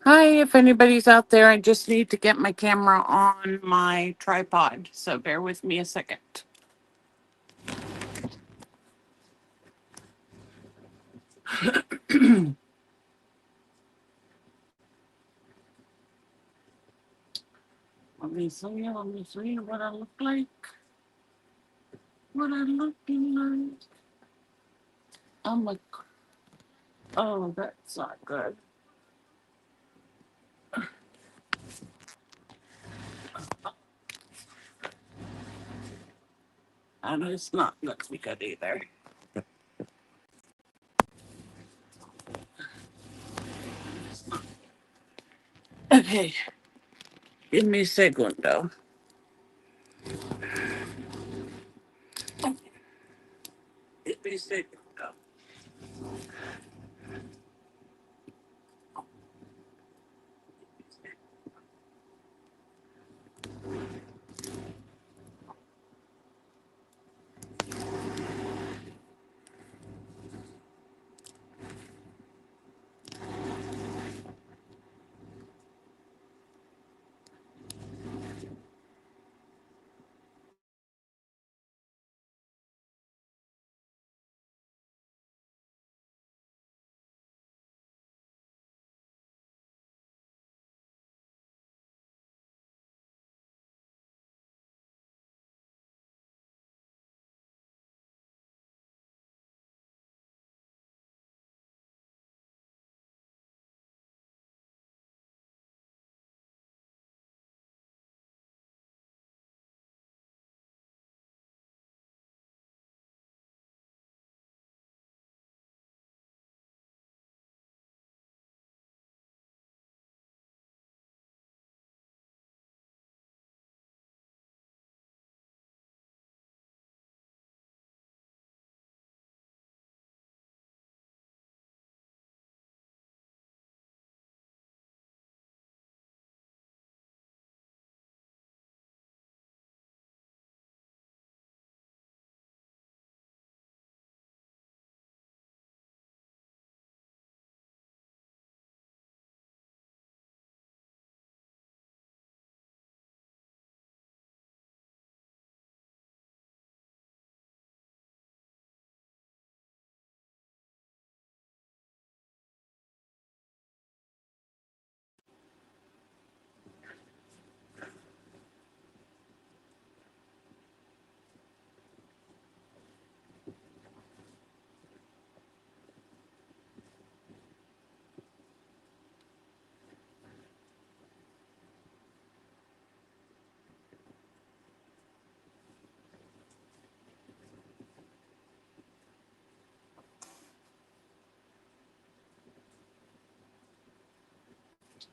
Hi, if anybody's out there, I just need to get my camera on my tripod, so bear with me a second. Let me see what I look like. What I looking like. I'm like, oh, that's not good. And it's not going to be good either. Okay, give me a segundo. Give me a segundo.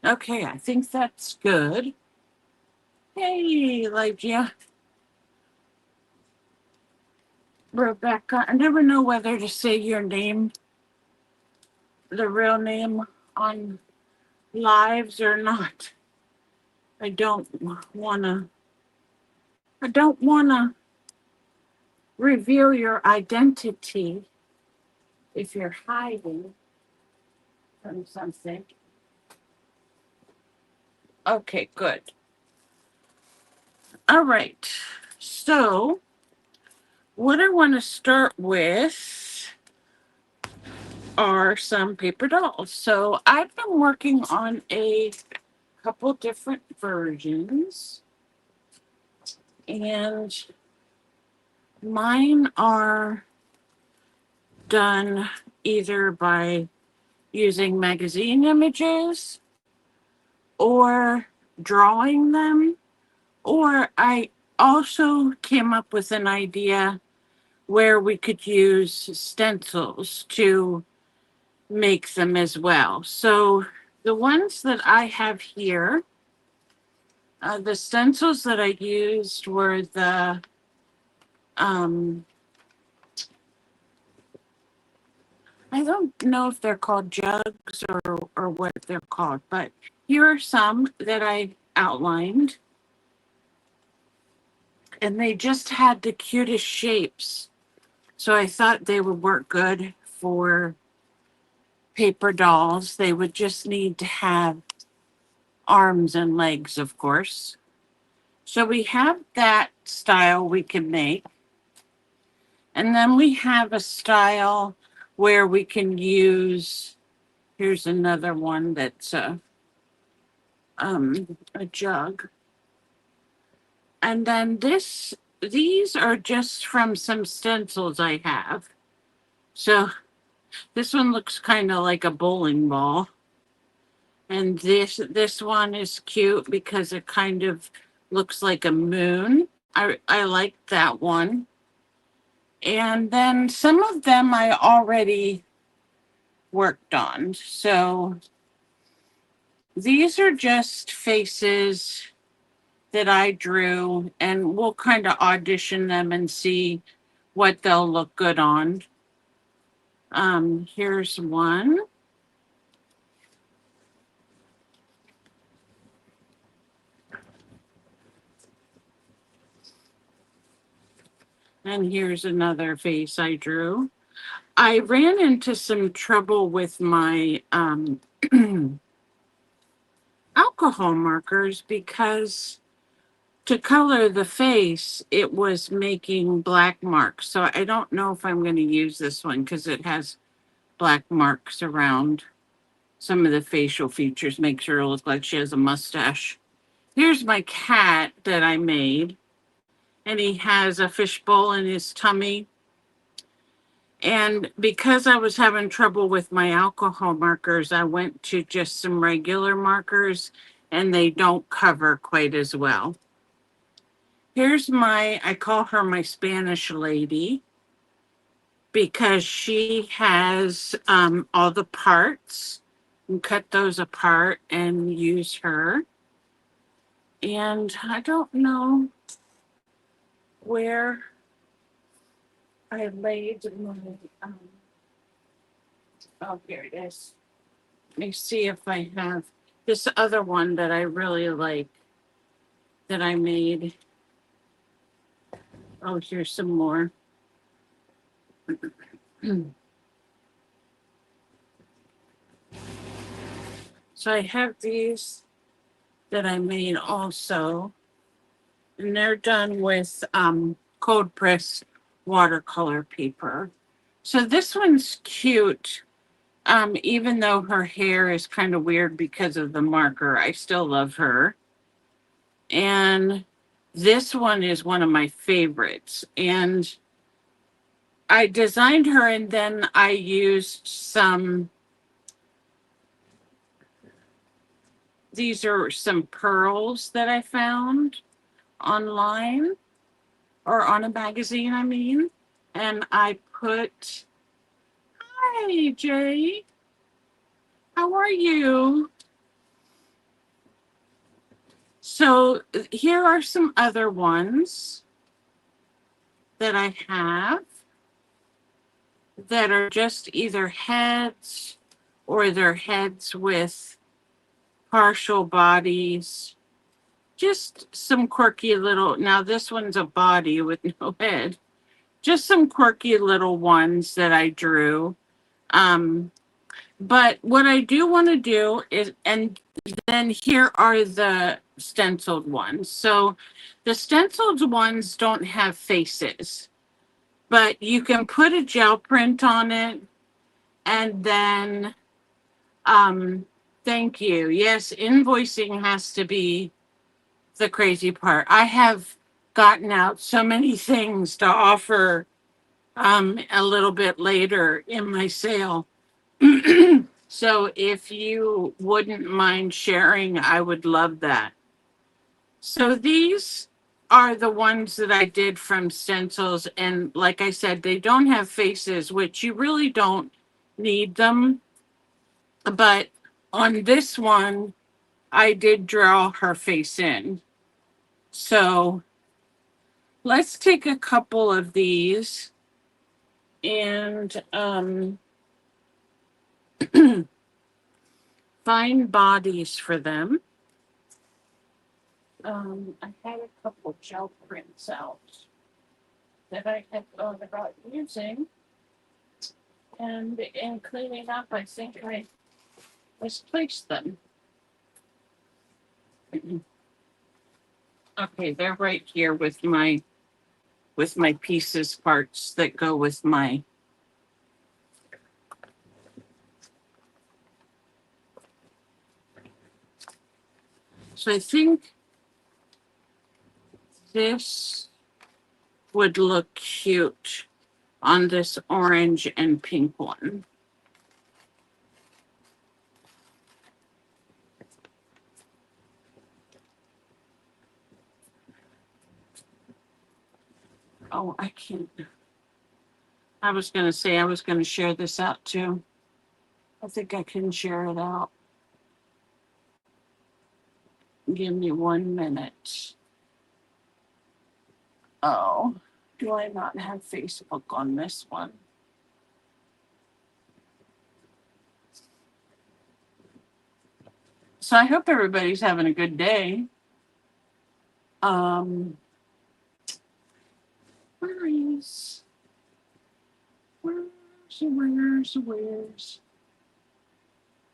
Okay, I think that's good. Hey, Lygia. Rebecca. I never know whether to say your name, the real name, on lives or not. I don't wanna I don't wanna reveal your identity if you're hiding from something. Okay, good. All right. So what I want to start with are some paper dolls. So I've been working on a couple different versions, and mine are done either by using magazine images or drawing them, or I also came up with an idea where we could use stencils to make them as well. So the ones that I have here, the stencils that I used were the um, I don't know if they're called jugs or what they're called, but here are some that I outlined, and they just had the cutest shapes. So I thought they would work good for paper dolls. They would just need to have arms and legs, of course. So we have that style we can make. And then we have a style where we can use, here's another one that's a jug. And then these are just from some stencils I have. So this one looks kind of like a bowling ball. And this one is cute because it kind of looks like a moon. I like that one. And then some of them I already worked on. So these are just faces that I drew, and we'll kind of audition them and see what they'll look good on. Here's one. And here's another face I drew. I ran into some trouble with my alcohol markers because to color the face, it was making black marks. So I don't know if I'm going to use this one because it has black marks around some of the facial features, makes her look like she has a mustache. Here's my cat that I made, and he has a fishbowl in his tummy. And because I was having trouble with my alcohol markers, I went to just some regular markers, and they don't cover quite as well. Here's I call her my Spanish lady because she has all the parts, and cut those apart and use her. And I don't know where I laid my, oh, here it is. Let me see if I have this other one that I really like that I made. Oh, here's some more. So I have these that I made also, and they're done with cold press watercolor paper. So this one's cute. Even though her hair is kind of weird because of the marker, I still love her. And this one is one of my favorites. And I designed her and then I used these are some pearls that I found online or on a magazine, I mean. And I put, hi, Jay, how are you? So here are some other ones that I have that are just either heads or they're heads with partial bodies. Just some quirky little, now this one's a body with no head. Just some quirky little ones that I drew. But what I do want to do is, and then here are the stenciled ones. So the stenciled ones don't have faces, but you can put a gel print on it and then, thank you. Yes, invoicing has to be the crazy part. I have gotten out so many things to offer a little bit later in my sale. So if you wouldn't mind sharing, I would love that. So these are the ones that I did from stencils. And like I said, they don't have faces, which you really don't need them. But on this one, I did draw her face in. So let's take a couple of these and find bodies for them. I had a couple gel prints out that I had thought about using. And in cleaning up, I think I misplaced them. Okay, they're right here with my pieces parts that go with my. So I think this would look cute on this orange and pink one. Oh, I can't. I was going to say I was going to share this out too. I think I can share it out. Give me 1 minute. Oh, do I not have Facebook on this one? So I hope everybody's having a good day. Um, where's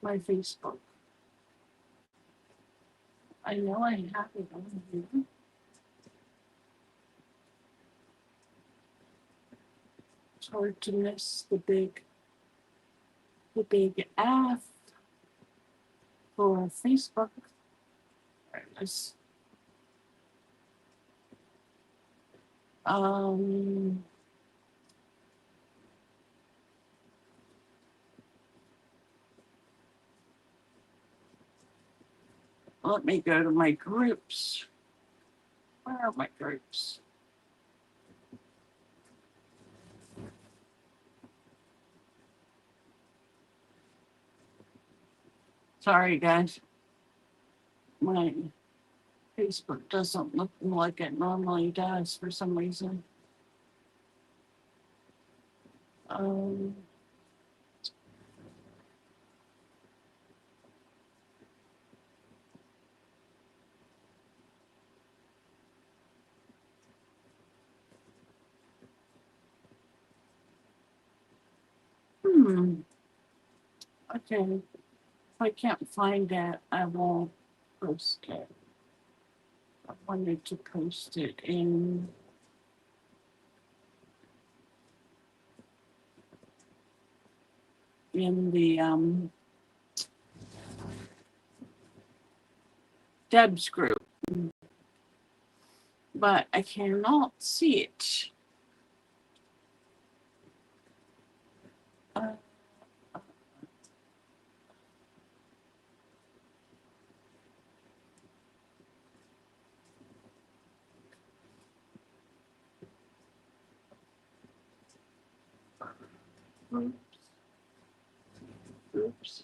my Facebook? I know I have it on here. It's hard to miss the big F for Facebook. Let's, um, let me go to my groups. Where are my groups? Sorry, guys. My Facebook doesn't look like it normally does for some reason. Um, okay. If I can't find it, I won't post it. I wanted to post it in the Deb's group, but I cannot see it. Uh, oops. Oops.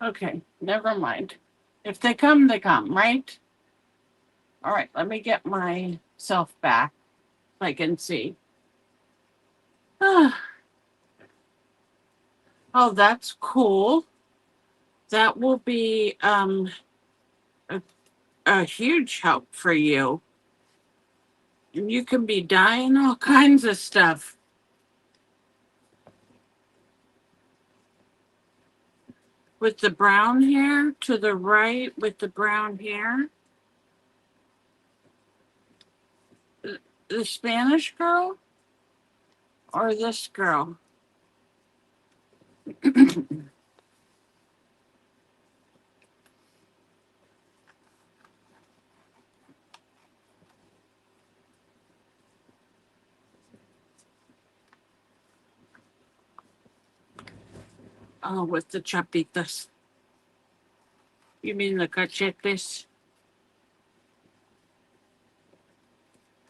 Okay, never mind. If they come, they come, right? All right, let me get myself back so I can see. Ah, oh, that's cool. That will be a, a huge help for you. And you can be dyeing all kinds of stuff. With the brown hair to the right with the brown hair. The Spanish girl or this girl? Oh, with the chapitas. You mean the cachetes?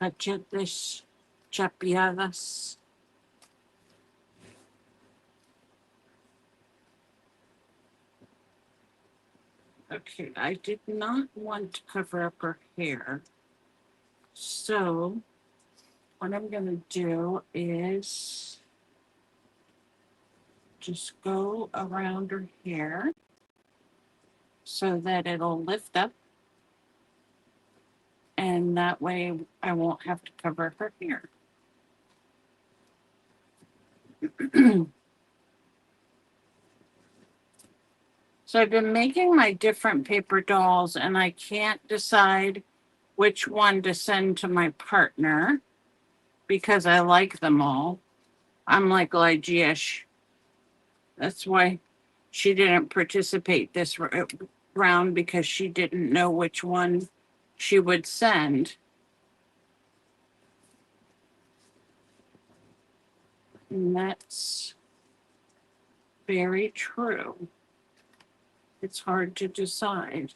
Cachetes chapeadas. Okay, I did not want to cover up her hair. So, what I'm going to do is just go around her hair so that it'll lift up. And that way I won't have to cover her hair. So I've been making my different paper dolls and I can't decide which one to send to my partner because I like them all. I'm like Lygia. That's why she didn't participate this round because she didn't know which one she would send. And that's very true. It's hard to decide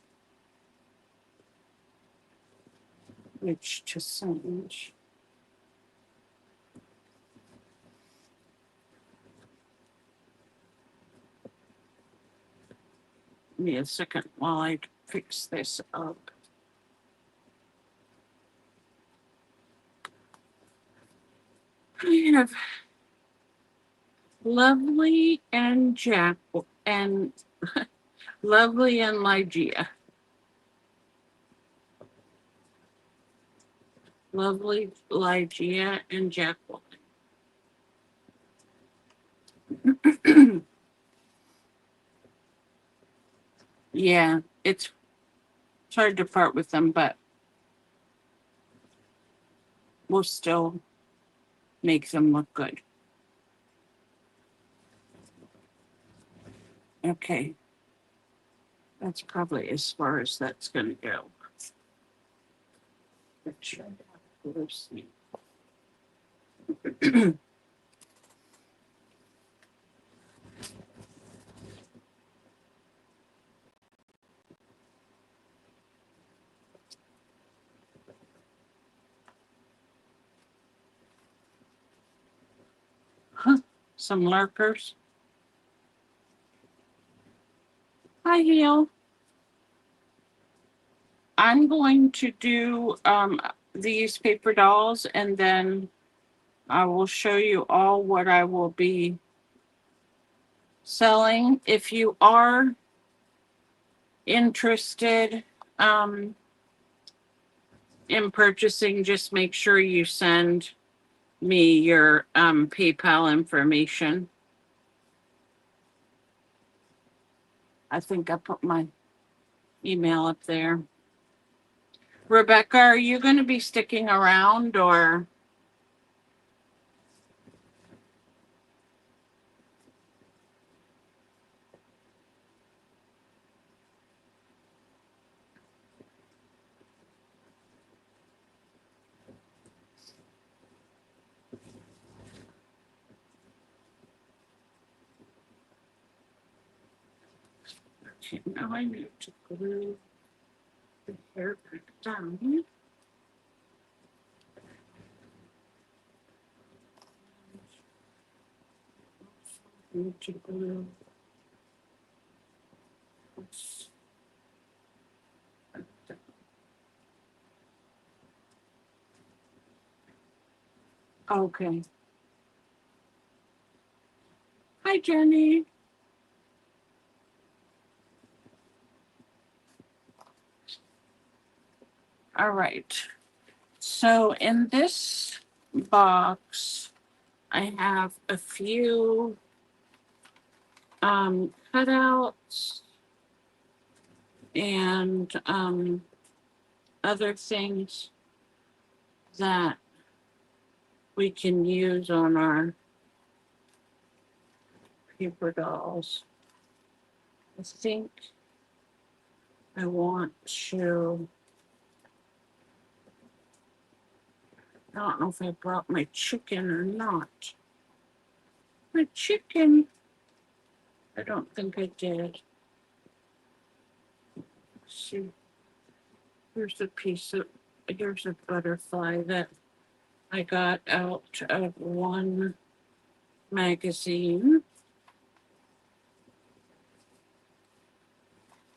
which to send. Give me a second while I fix this up. I have Lovely and Jack and Lovely and Lygia. Lovely, Lygia, and Jacqueline. Yeah, it's hard to part with them, but we'll still make them look good. Okay. That's probably as far as that's going to go. Huh, some lurkers. Hi, Heel. I'm going to do these paper dolls and then I will show you all what I will be selling. If you are interested in purchasing, just make sure you send me your PayPal information. I think I put my email up there. Rebecca, are you going to be sticking around or? Okay, now I need to glue the hair back down. Need to glue this. Okay. Hi, Jenny. All right. So in this box, I have a few cutouts and other things that we can use on our paper dolls. I think I want to, I don't know if I brought my chicken or not. My chicken, I don't think I did. Let's see, here's here's a butterfly that I got out of one magazine.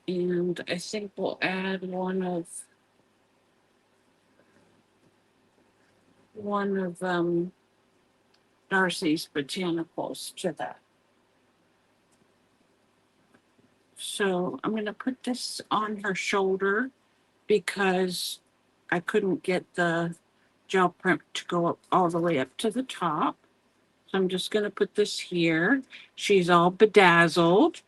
And I think we'll add one of Darcy's botanicals to that. So I'm going to put this on her shoulder because I couldn't get the gel print to go up all the way up to the top. So I'm just going to put this here. She's all bedazzled.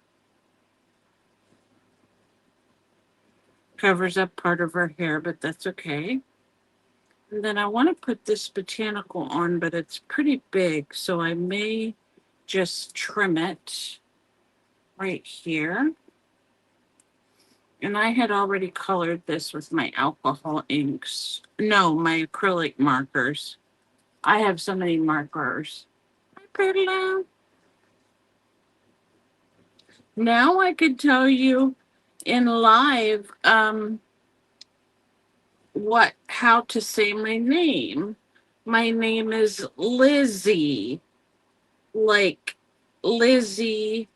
Covers up part of her hair, but that's okay. And then I want to put this botanical on, but it's pretty big, so I may just trim it right here. And I had already colored this with my alcohol inks. No, my acrylic markers. I have so many markers. Hi, Perla. Now I could tell you in live how to say my name. My name is Lizzie. Like Lizzie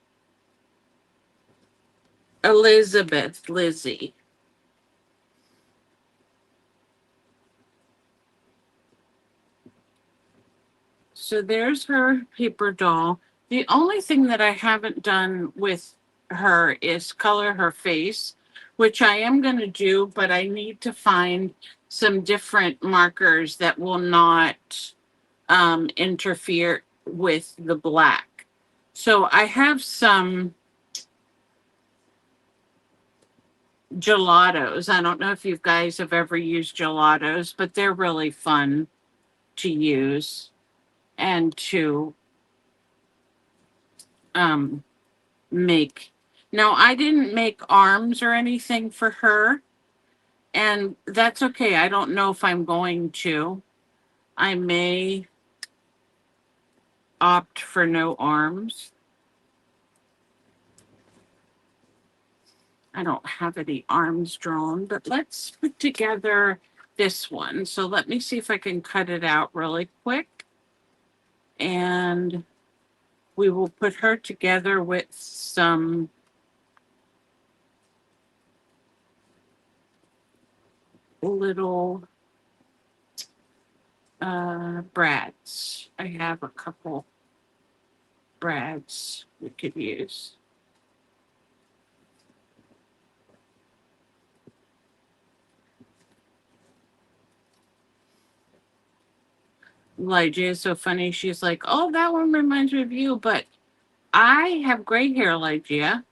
Elizabeth Lizzie. So there's her paper doll. The only thing that I haven't done with her is color her face, which I am going to do, but I need to find some different markers that will not interfere with the black. So I have some gelatos. I don't know if you guys have ever used gelatos, but they're really fun to use and to um, make. Now, I didn't make arms or anything for her, and that's okay. I don't know if I'm going to. I may opt for no arms. I don't have any arms drawn, but let's put together this one. So let me see if I can cut it out really quick. And we will put her together with some little brads. I have a couple brads we could use. Lygia is so funny. She's like, oh, that one reminds me of you, but I have gray hair, Lygia.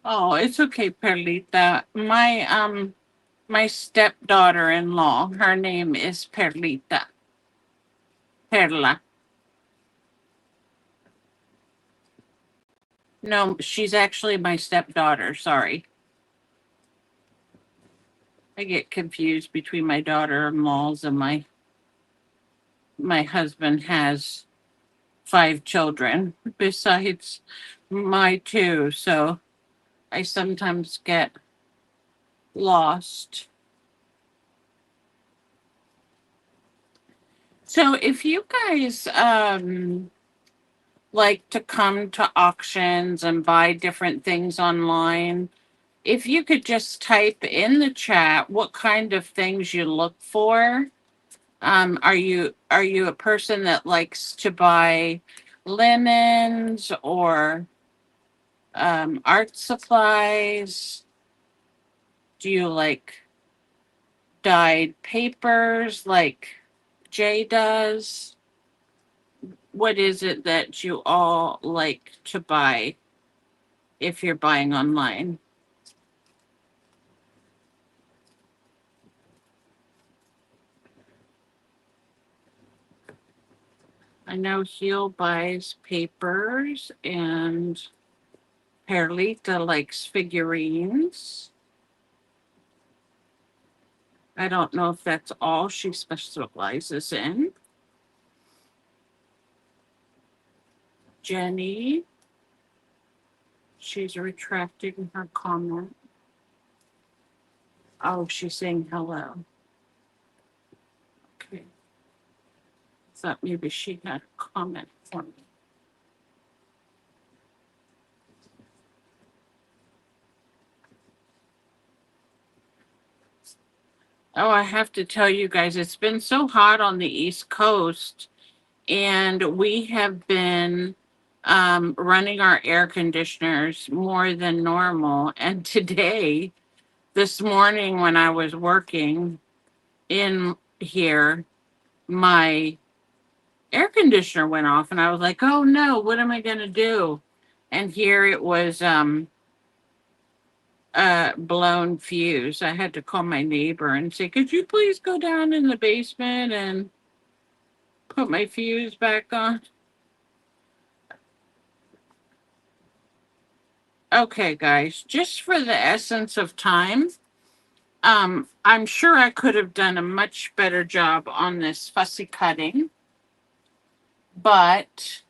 Oh, it's okay, Perlita. My stepdaughter-in-law, her name is Perlita. Perla. No, she's actually my stepdaughter. Sorry. I get confused between my daughter-in-laws and my husband has 5 children besides my 2, so I sometimes get lost. So if you guys like to come to auctions and buy different things online, if you could just type in the chat what kind of things you look for. Are you a person that likes to buy linens or art supplies? Do you like dyed papers like Jay does? What is it that you all like to buy if you're buying online? I know Heel buys papers and Perlita likes figurines. I don't know if that's all she specializes in. Jenny, she's retracting her comment. Oh, she's saying hello. Okay. Thought maybe she had a comment for me. Oh, I have to tell you guys, it's been so hot on the East Coast, and we have been running our air conditioners more than normal. And today, this morning when I was working in here, my air conditioner went off and I was like, oh no, what am I going to do? And here it was a blown fuse. I had to call my neighbor and say, could you please go down in the basement and put my fuse back on? Okay, guys, just for the essence of time, I'm sure I could have done a much better job on this fussy cutting, but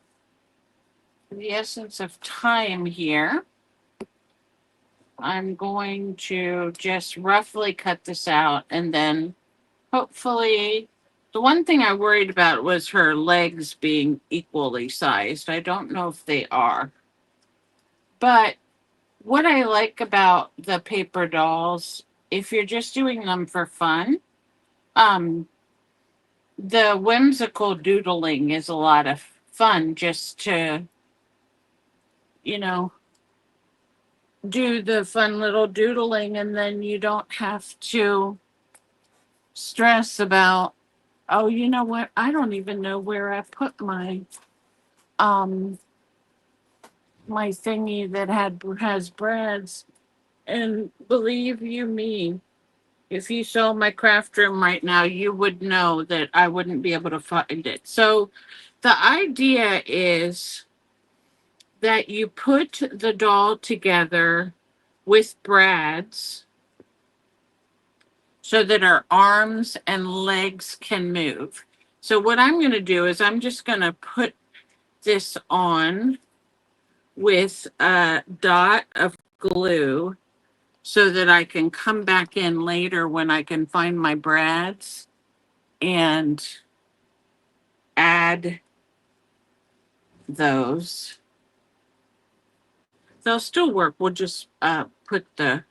the essence of time here, I'm going to just roughly cut this out and then hopefully the one thing I worried about was her legs being equally sized. I don't know if they are. But what I like about the paper dolls, if you're just doing them for fun, um, the whimsical doodling is a lot of fun just to, you know, do the fun little doodling and then you don't have to stress about, oh, you know what? I don't even know where I put um my thingy that has breads. And believe you me, if you saw my craft room right now, you would know that I wouldn't be able to find it. So the idea is that you put the doll together with brads so that her arms and legs can move. So what I'm going to do is I'm just going to put this on with a dot of glue so that I can come back in later when I can find my brads and add those. They'll still work. We'll just put the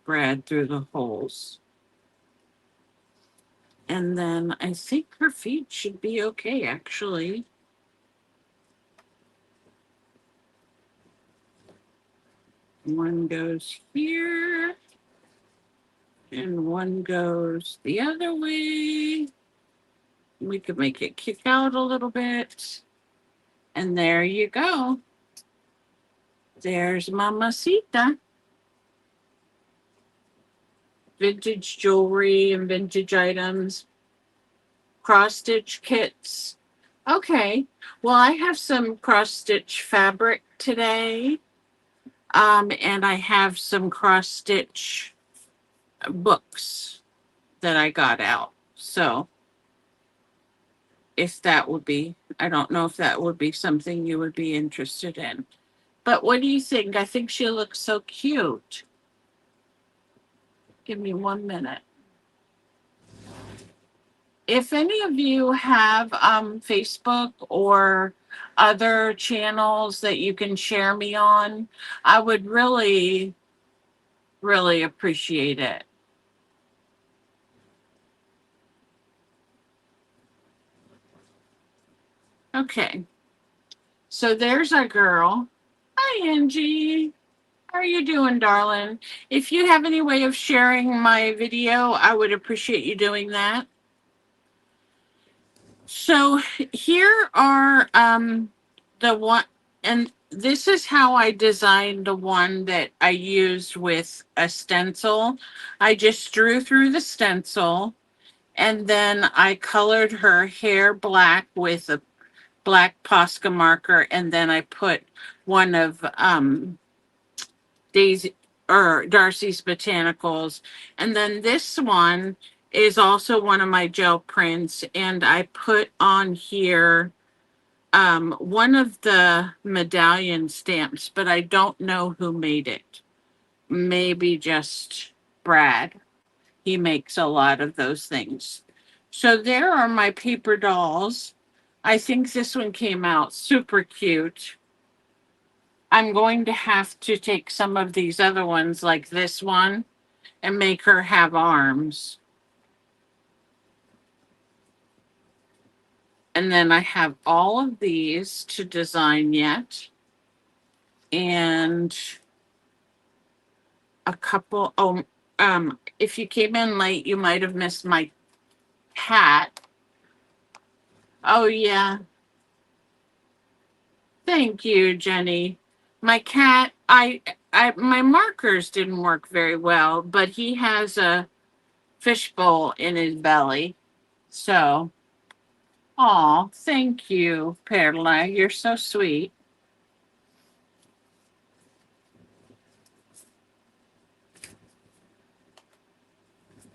brad through the holes. And then I think her feet should be okay, actually. One goes here, and one goes the other way. We could make it kick out a little bit. And there you go. There's Mamacita. Vintage jewelry and vintage items. Cross-stitch kits. Okay. Well, I have some cross-stitch fabric today. And I have some cross-stitch books that I got out. So if that would be, I don't know if that would be something you would be interested in. But what do you think? I think she looks so cute. Give me 1 minute. If any of you have Facebook or other channels that you can share me on, I would really, really appreciate it. Okay. So there's our girl. Hi, Angie. How are you doing, darling? If you have any way of sharing my video, I would appreciate you doing that. So here are the one, and this is how I designed the one that I used with a stencil. I just drew through the stencil and then I colored her hair black with a black Posca marker, and then I put one of Daisy or Darcy's Botanicals. And then this one is also one of my gel prints, and I put on here one of the medallion stamps, but I don't know who made it. Maybe just Brad. He makes a lot of those things. So there are my paper dolls. I think this one came out super cute. I'm going to have to take some of these other ones, like this one, and make her have arms. And then I have all of these to design yet. And a couple, if you came in late, you might have missed my cat. Oh, yeah. Thank you, Jenny. My cat, my markers didn't work very well, but he has a fishbowl in his belly. So, oh, thank you, Perla. You're so sweet.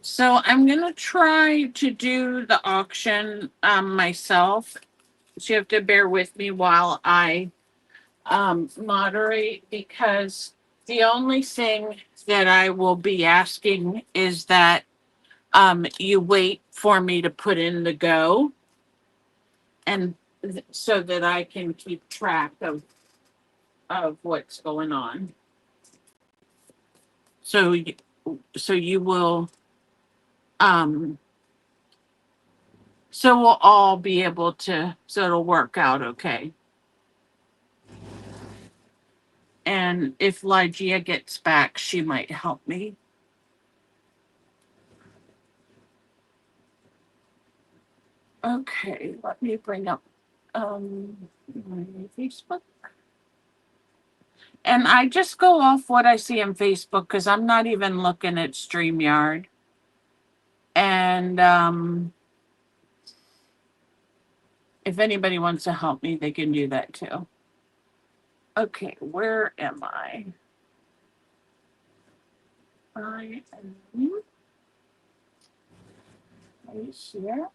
So I'm gonna try to do the auction myself. So you have to bear with me while I moderate, because the only thing that I will be asking is that you wait for me to put in the go, and so that I can keep track of what's going on. So so you will um so we'll all be able to, so it'll work out okay. And if Lygia gets back, she might help me. Okay, let me bring up my Facebook. And I just go off what I see on Facebook because I'm not even looking at StreamYard. And if anybody wants to help me, they can do that too. Okay, where am I? I am right here.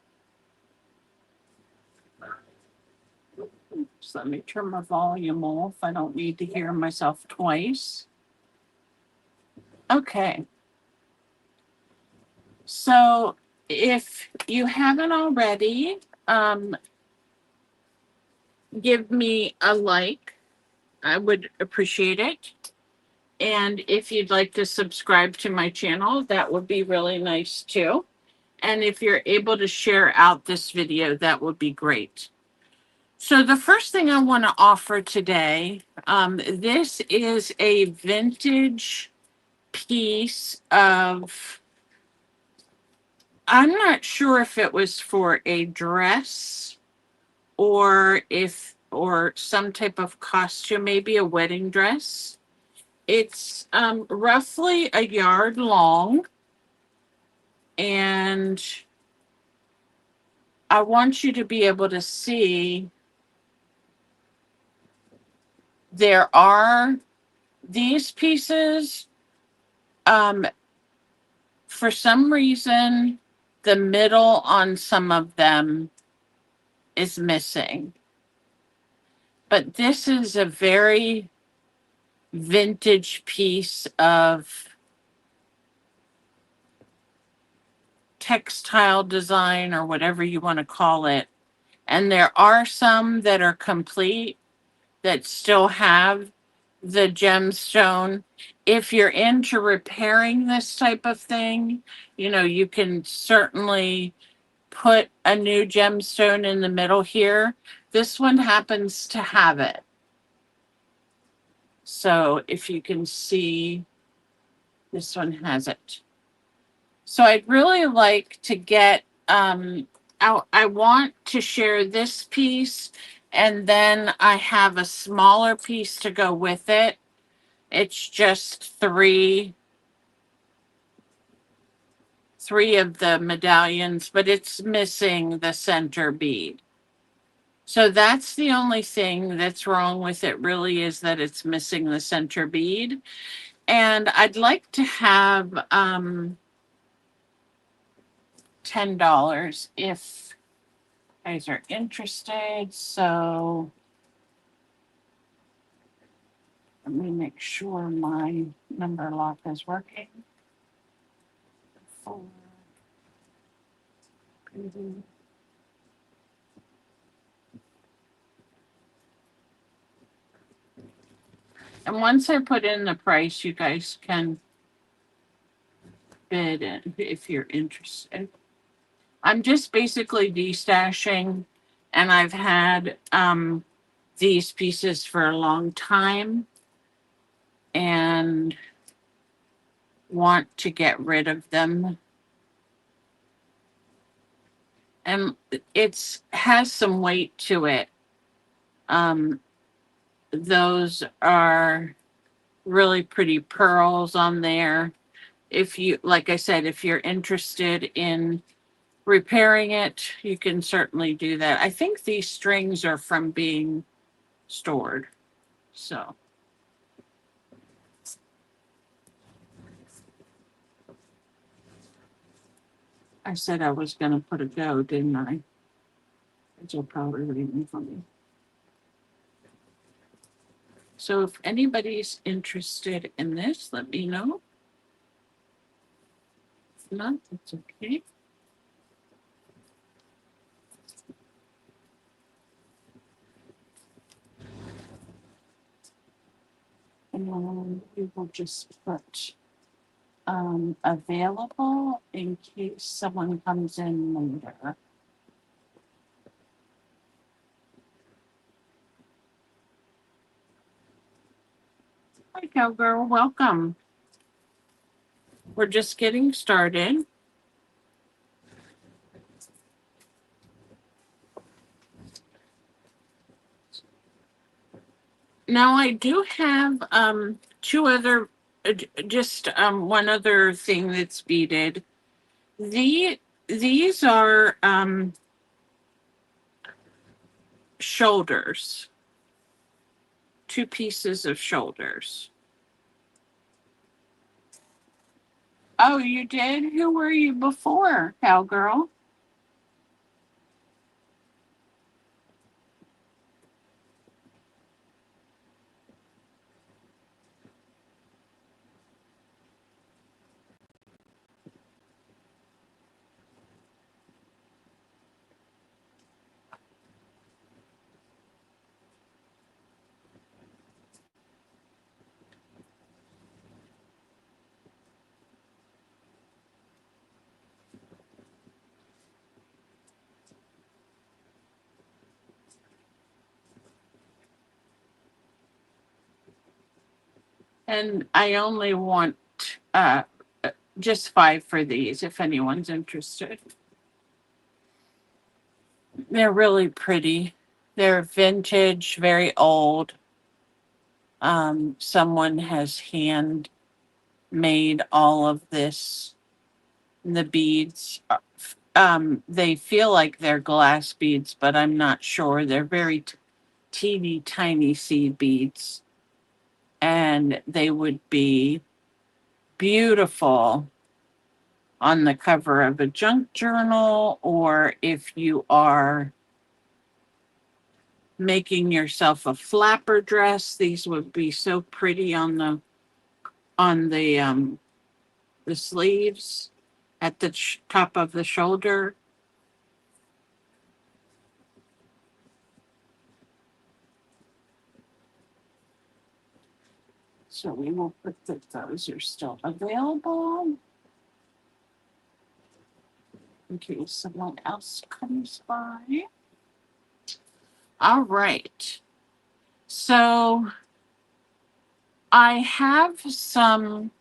Oops, let me turn my volume off. I don't need to hear myself twice. Okay. So if you haven't already, give me a like. I would appreciate it. And if you'd like to subscribe to my channel, that would be really nice too. And if you're able to share out this video, that would be great. So the first thing I want to offer today, this is a vintage piece of, I'm not sure if it was for a dress or some type of costume, maybe a wedding dress. It's roughly a yard long, and I want you to be able to see there are these pieces. For some reason, the middle on some of them is missing. But this is a very vintage piece of textile design, or whatever you want to call it. And there are some that are complete that still have the gemstone. If you're into repairing this type of thing, you can certainly put a new gemstone in the middle here. This one happens to have it. So if you can see, this one has it. So I'd really like to get out. I want to share this piece, and then I have a smaller piece to go with it. It's just three of the medallions, but it's missing the center bead. So that's the only thing that's wrong with it, really, is that it's missing the center bead. And I'd like to have $10 if you guys are interested. So let me make sure my number lock is working. And once I put in the price, you guys can bid it if you're interested. I'm just basically destashing and I've had these pieces for a long time and want to get rid of them. And it's has some weight to it. Um, those are really pretty pearls on there. If you, like I said, if you're interested in repairing it, you can certainly do that. I think these strings are from being stored. So I said I was going to put a go, didn't I? You're probably reading for me. So if anybody's interested in this, let me know. If not, it's okay. And we will just put available in case someone comes in later. Hi, Cowgirl. Welcome. We're just getting started. Now, I do have two other, just one other thing that's beaded. These are shoulders, two pieces of shoulders. Oh, you did? Who were you before, Cowgirl? And I only want just 5 for these if anyone's interested. They're really pretty. They're vintage, very old. Someone has hand made all of this. The beads, they feel like they're glass beads, but I'm not sure. They're very teeny tiny seed beads. And they would be beautiful on the cover of a junk journal, or if you are making yourself a flapper dress, these would be so pretty on the sleeves at the top of the shoulder. So we will put that those are still available in case someone else comes by. All right. So I have some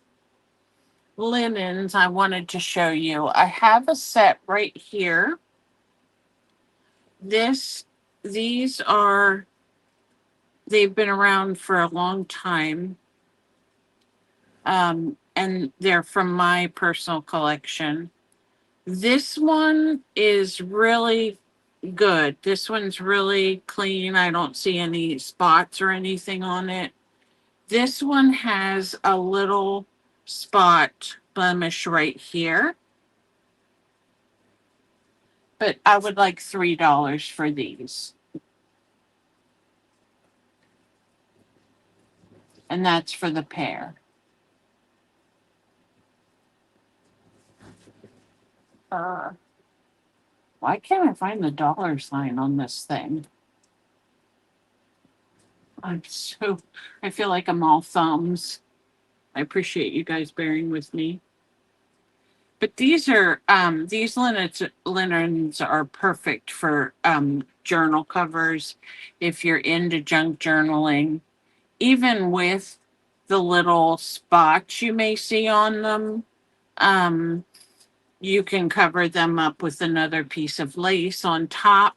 linens I wanted to show you. I have a set right here. These are, they've been around for a long time. And they're from my personal collection. This one is really good. This one's really clean. I don't see any spots or anything on it. This one has a little spot blemish right here. But I would like $3 for these. And that's for the pair. Uh, why can't I find the dollar sign on this thing? I feel like I'm all thumbs. I appreciate you guys bearing with me. But these linens are perfect for journal covers if you're into junk journaling, even with the little spots you may see on them. Um, you can cover them up with another piece of lace on top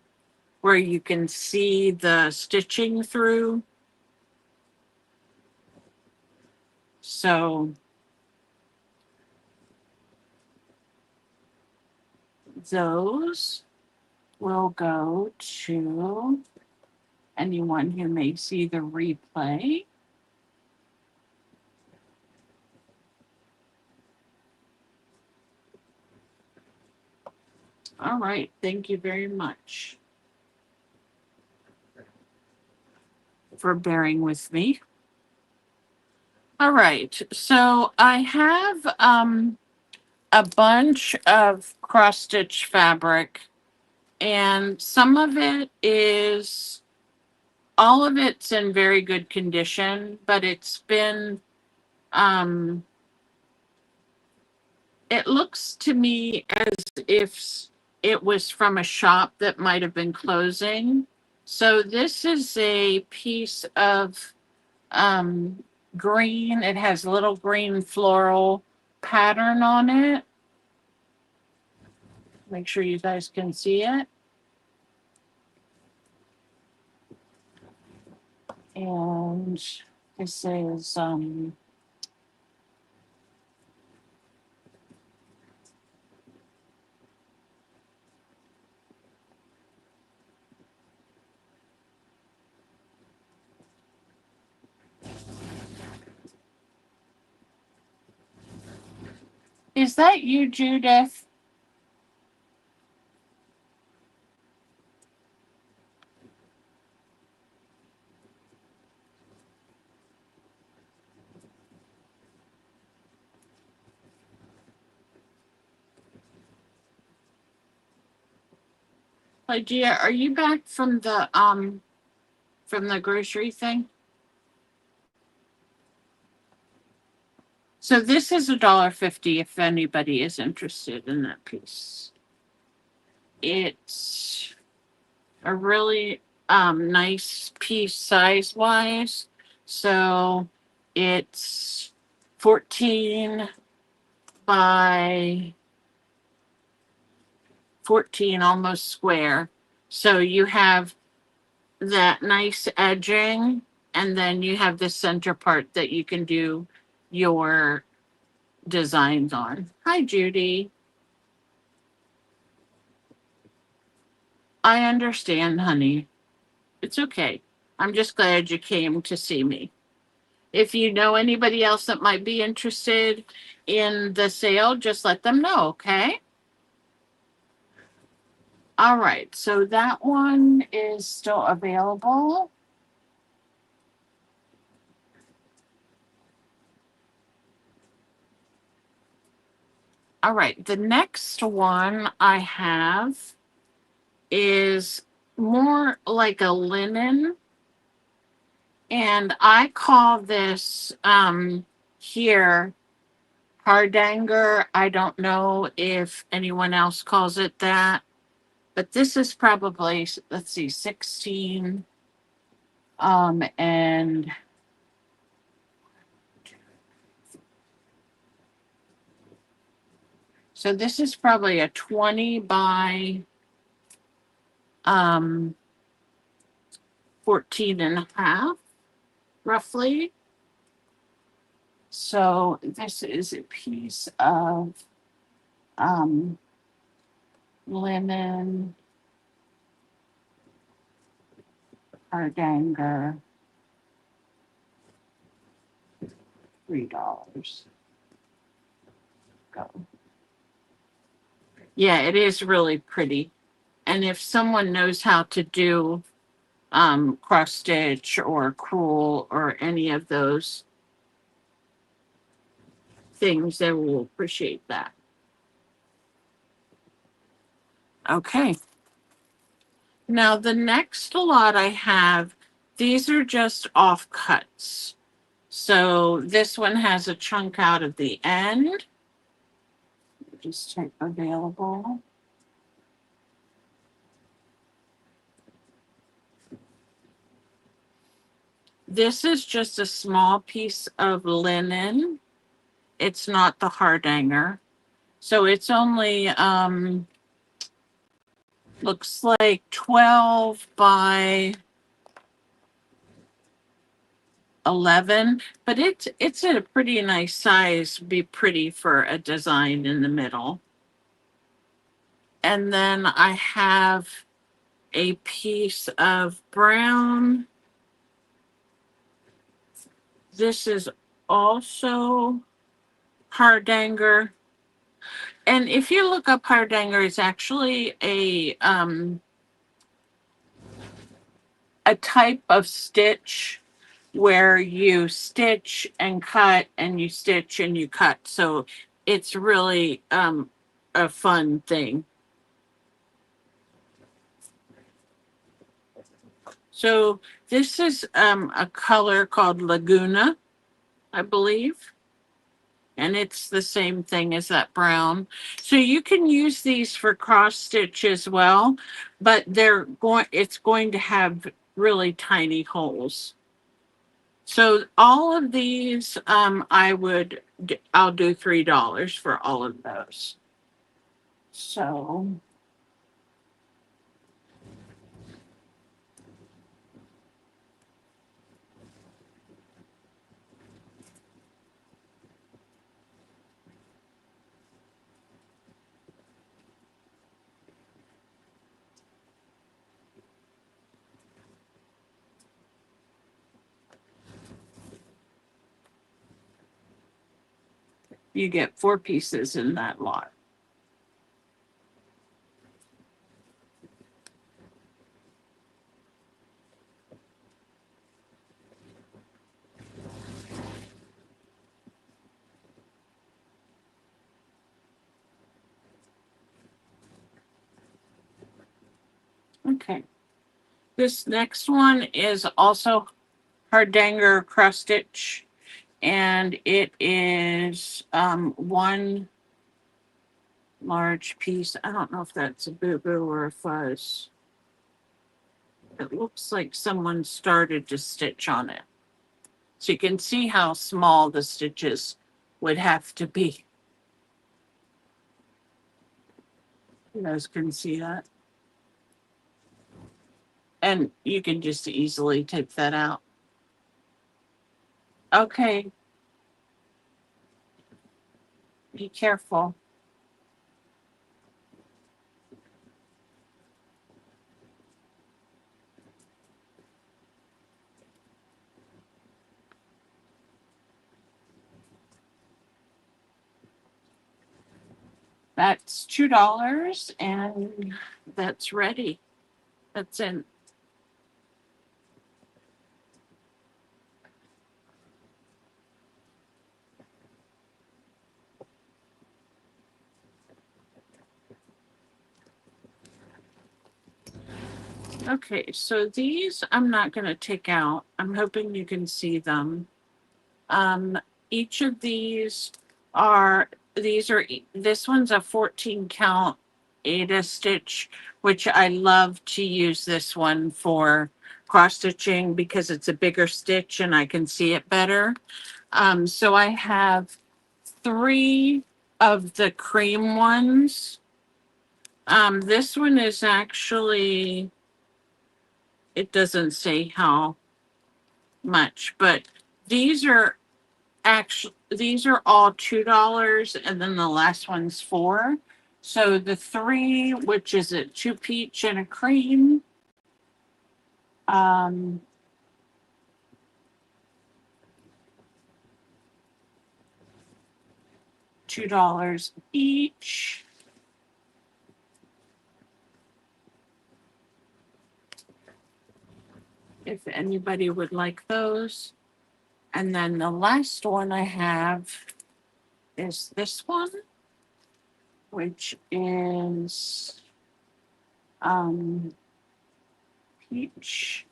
where you can see the stitching through. So those will go to anyone who may see the replay. All right, thank you very much for bearing with me. All right, so I have a bunch of cross stitch fabric, and some of it is, all of it's in very good condition, but it's been, um, it looks to me as if it was from a shop that might have been closing. So this is a piece of um, green. It has a little green floral pattern on it. Make sure you guys can see it. And this is is that you, Judith? Lygia, are you back from the grocery thing? So this is $1.50 if anybody is interested in that piece. It's a really nice piece size wise. So it's 14 by 14, almost square. So you have that nice edging, and then you have the center part that you can do your designs on. Hi, Judy. I understand, honey. It's okay. I'm just glad you came to see me. If you know anybody else that might be interested in the sale, just let them know, okay? All right, so that one is still available. All right, the next one I have is more like a linen, and I call this here hardanger. I don't know if anyone else calls it that, but this is probably, let's see, 16 and so this is probably a 20 by 14 and a half, roughly. So this is a piece of linen hardanger, $3. Go. Yeah, it is really pretty. And if someone knows how to do cross stitch or crewel or any of those things, they will appreciate that. Okay. Now the next lot I have, these are just offcuts. So this one has a chunk out of the end. Just type available. This is just a small piece of linen. It's not the hardanger. So it's only looks like 12 by 11, but it's a pretty nice size, be pretty for a design in the middle. And then I have a piece of brown. This is also hardanger. And if you look up hardanger, it's actually a type of stitch where you stitch and cut and you stitch and you cut. So it's really a fun thing. So this is a color called Laguna, I believe. And it's the same thing as that brown. So you can use these for cross stitch as well, but it's going to have really tiny holes. So all of these, I'll do $3 for all of those. So you get 4 pieces in that lot. Okay. This next one is also hardanger cross stitch, and it is one large piece. I don't know if that's a boo-boo or a fuzz. It looks like someone started to stitch on it. So you can see how small the stitches would have to be. You guys can see that. And you can just easily take that out. Okay. Be careful. That's $2 and that's ready. That's in. Okay, so these I'm not going to take out. I'm hoping you can see them. Each of this one's a 14 count Ada stitch, which I love to use this one for cross stitching because it's a bigger stitch and I can see it better. So I have 3 of the cream ones. This one is actually, it doesn't say how much, but these are these are all $2 and then the last one's 4. So the 3, which is a 2 peach and a cream, $2 each. If anybody would like those. And then the last one I have is this one, which is peach.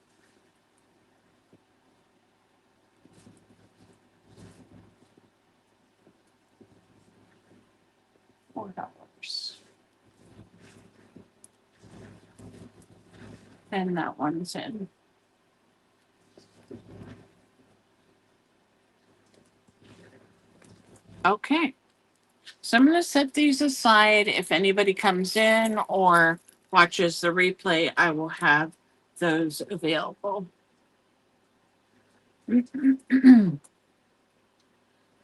$4. And that one's in. Okay. So I'm going to set these aside. If anybody comes in or watches the replay, I will have those available.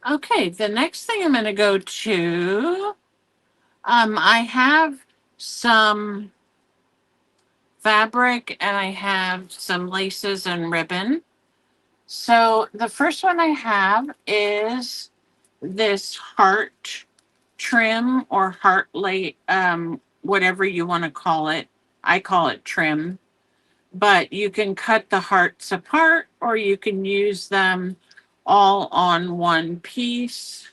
Okay, the next thing I'm going to go to, I have some fabric and I have some laces and ribbon. So the first one I have is this heart trim or heart late, whatever you want to call it. I call it trim, but you can cut the hearts apart or you can use them all on one piece,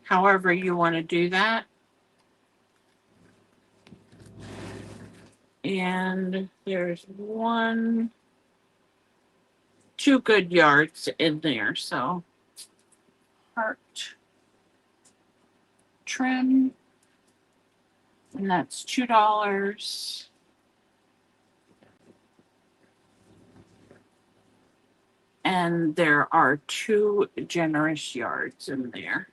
however you want to do that. And there's two good yards in there. So heart trim, and that's $2. And there are 2 generous yards in there.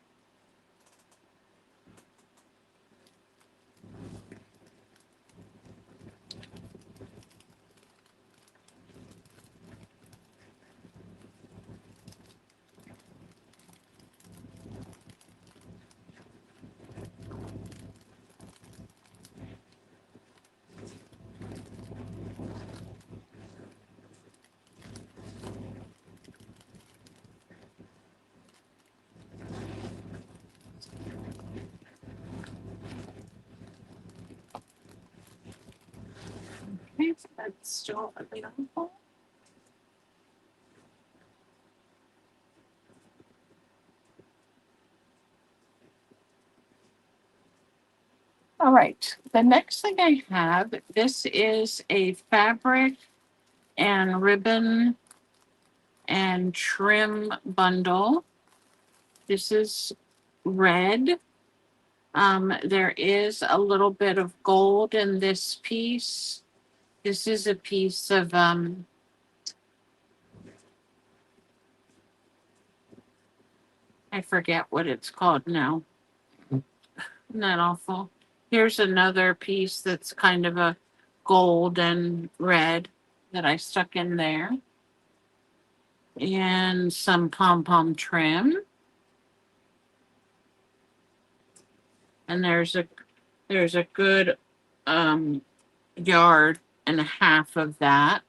Okay, so that's still available. All right, the next thing I have, this is a fabric and ribbon and trim bundle. This is red. There is a little bit of gold in this piece. This is a piece of I forget what it's called now. Isn't that awful? Here's another piece that's kind of a gold and red that I stuck in there. And some pom-pom trim. And there's a good yard and a half of that.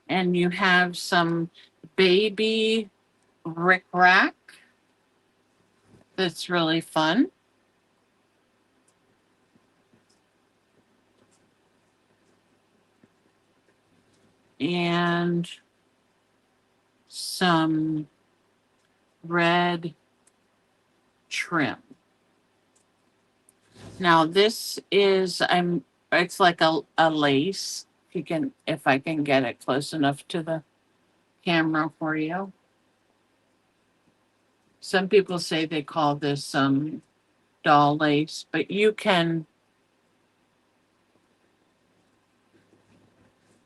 And you have some baby rickrack that's really fun. And some red trim. Now this is it's like a lace. If I can get it close enough to the camera for you. Some people say they call this doll lace, but you can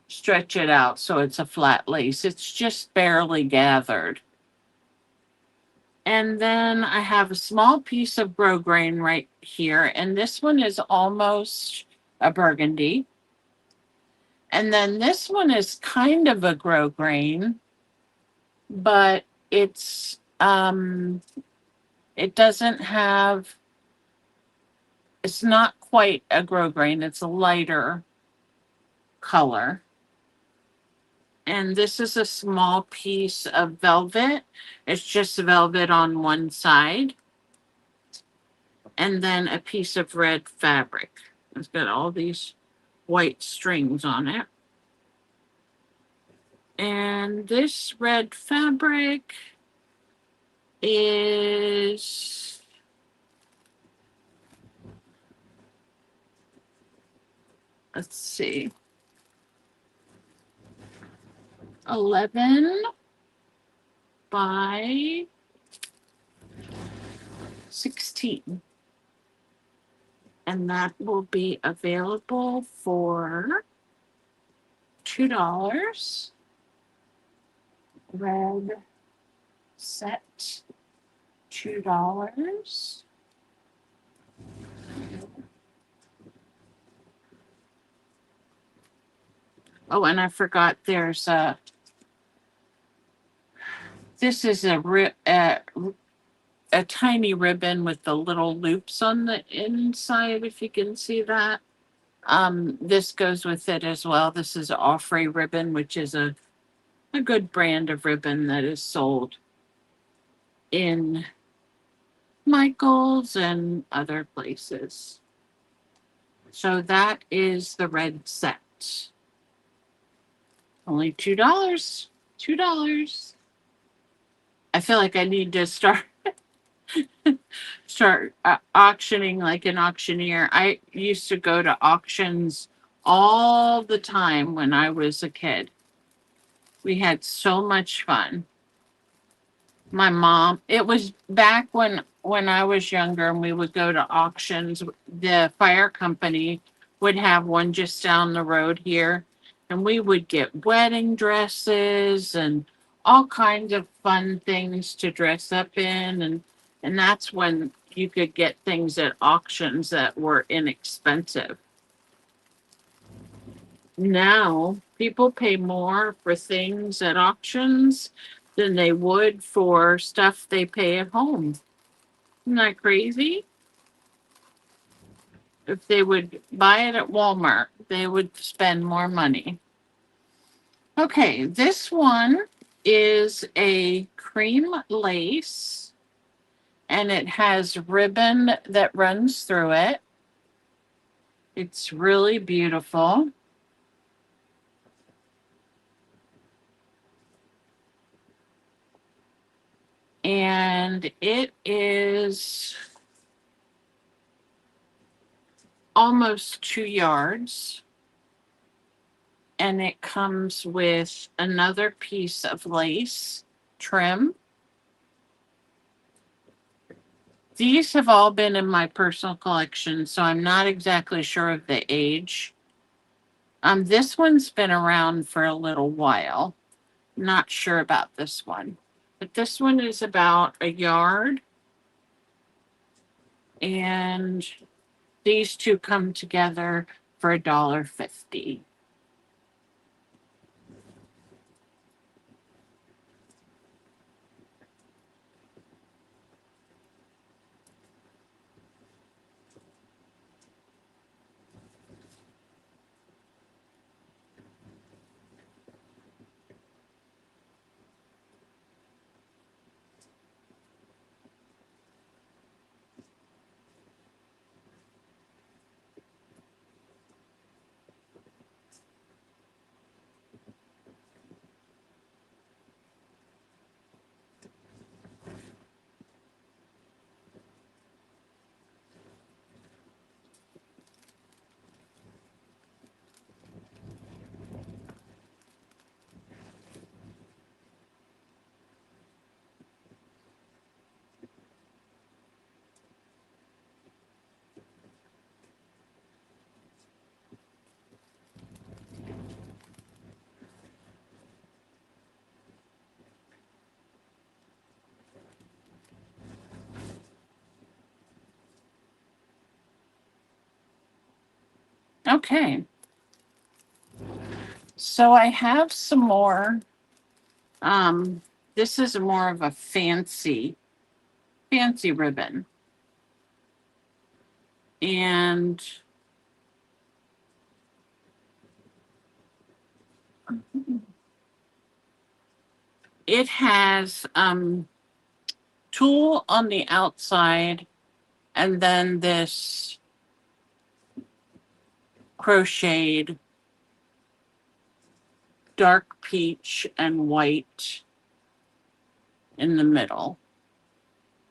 stretch it out so it's a flat lace. It's just barely gathered. And then I have a small piece of grosgrain right here, and this one is almost a burgundy. And then this one is kind of a grosgrain, but it doesn't have, it's not quite a grosgrain, it's a lighter color. And this is a small piece of velvet. It's just velvet on one side. And then a piece of red fabric. It's got all these white strings on it. And this red fabric is let's see, 11 by 16. And that will be available for $2. Red set, $2. Oh, and I forgot there's this is a tiny ribbon with the little loops on the inside, if you can see that. This goes with it as well. This is Offray ribbon, which is a good brand of ribbon that is sold in Michael's and other places. So that is the red set. Only $2. $2. I feel like I need to start auctioning like an auctioneer. I used to go to auctions all the time when I was a kid. We had so much fun. My mom, it was back when I was younger and we would go to auctions. The fire company would have one just down the road here, and we would get wedding dresses and all kinds of fun things to dress up in, and that's when you could get things at auctions that were inexpensive. Now people pay more for things at auctions than they would for stuff they pay at home. Isn't that crazy? If they would buy it at Walmart, they would spend more money. Okay, this one is a cream lace and it has ribbon that runs through it. It's really beautiful. And it is almost 2 yards. And it comes with another piece of lace trim. These have all been in my personal collection, so I'm not exactly sure of the age. This one's been around for a little while. Not sure about this one. But this one is about a yard. And these two come together for $1.50. Okay. So I have some more. This is more of a fancy ribbon. And it has tulle on the outside and then this crocheted dark peach and white in the middle.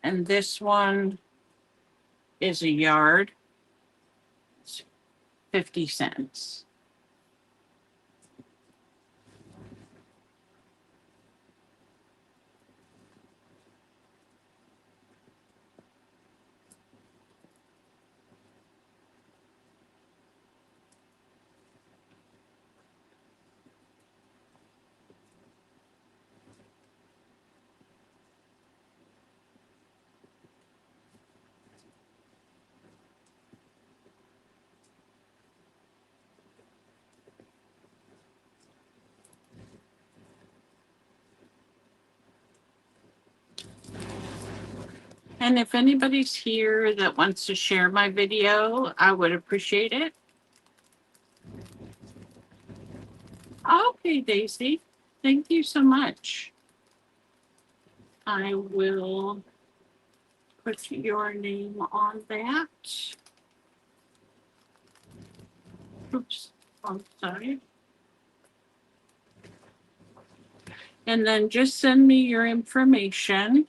And this one is a yard. It's 50 cents. And if anybody's here that wants to share my video, I would appreciate it. Okay, Daisy. Thank you so much. I will put your name on that. Oops. I'm sorry. And then just send me your information.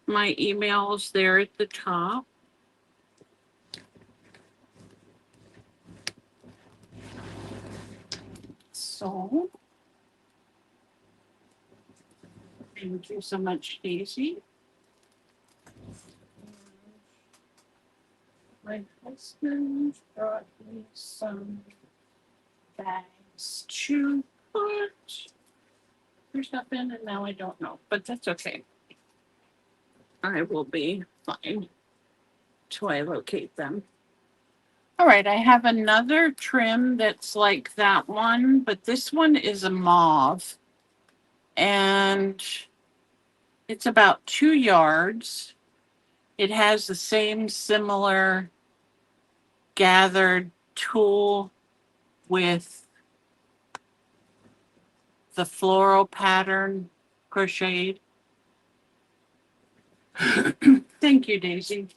My email's there at the top. So, thank you so much, Daisy. My husband brought me some bags to put your stuff in, and now I don't know, but that's okay. I will be fine till I locate them. All right, I have another trim that's like that one, but this one is a mauve. And it's about 2 yards. It has the same similar gathered tulle with the floral pattern crocheted. Thank you, Daisy.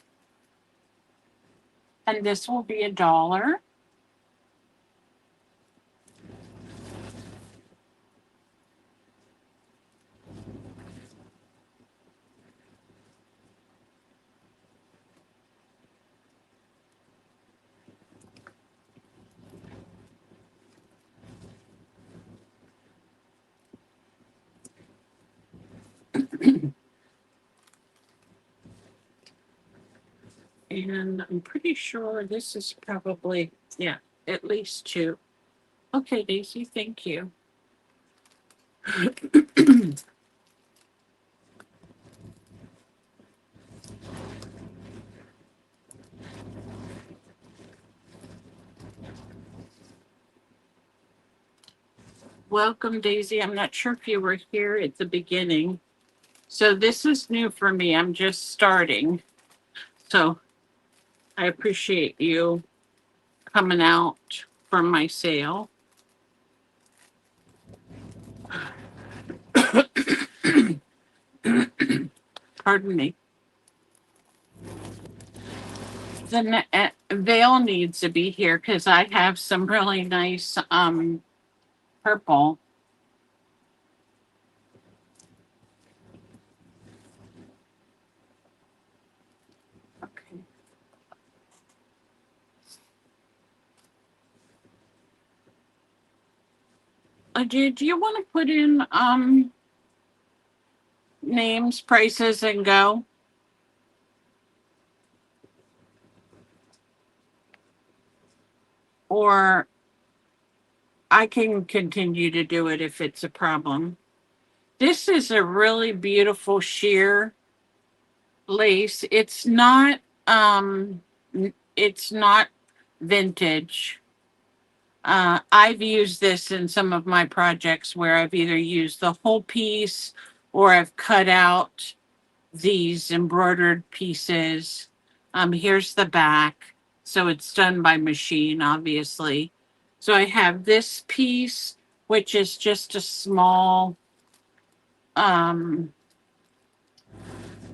And this will be $1. And I'm pretty sure this is probably, yeah, at least 2. Okay, Daisy, thank you. Welcome, Daisy. I'm not sure if you were here at the beginning. So this is new for me. I'm just starting. So I appreciate you coming out from my sale. Pardon me. The veil needs to be here because I have some really nice purple. Okay. Do you want to put in names, prices, and go? Or I can continue to do it if it's a problem. This is a really beautiful sheer lace. It's not vintage. I've used this in some of my projects where I've either used the whole piece or I've cut out these embroidered pieces. Here's the back. So it's done by machine, obviously. So I have this piece, which is just a small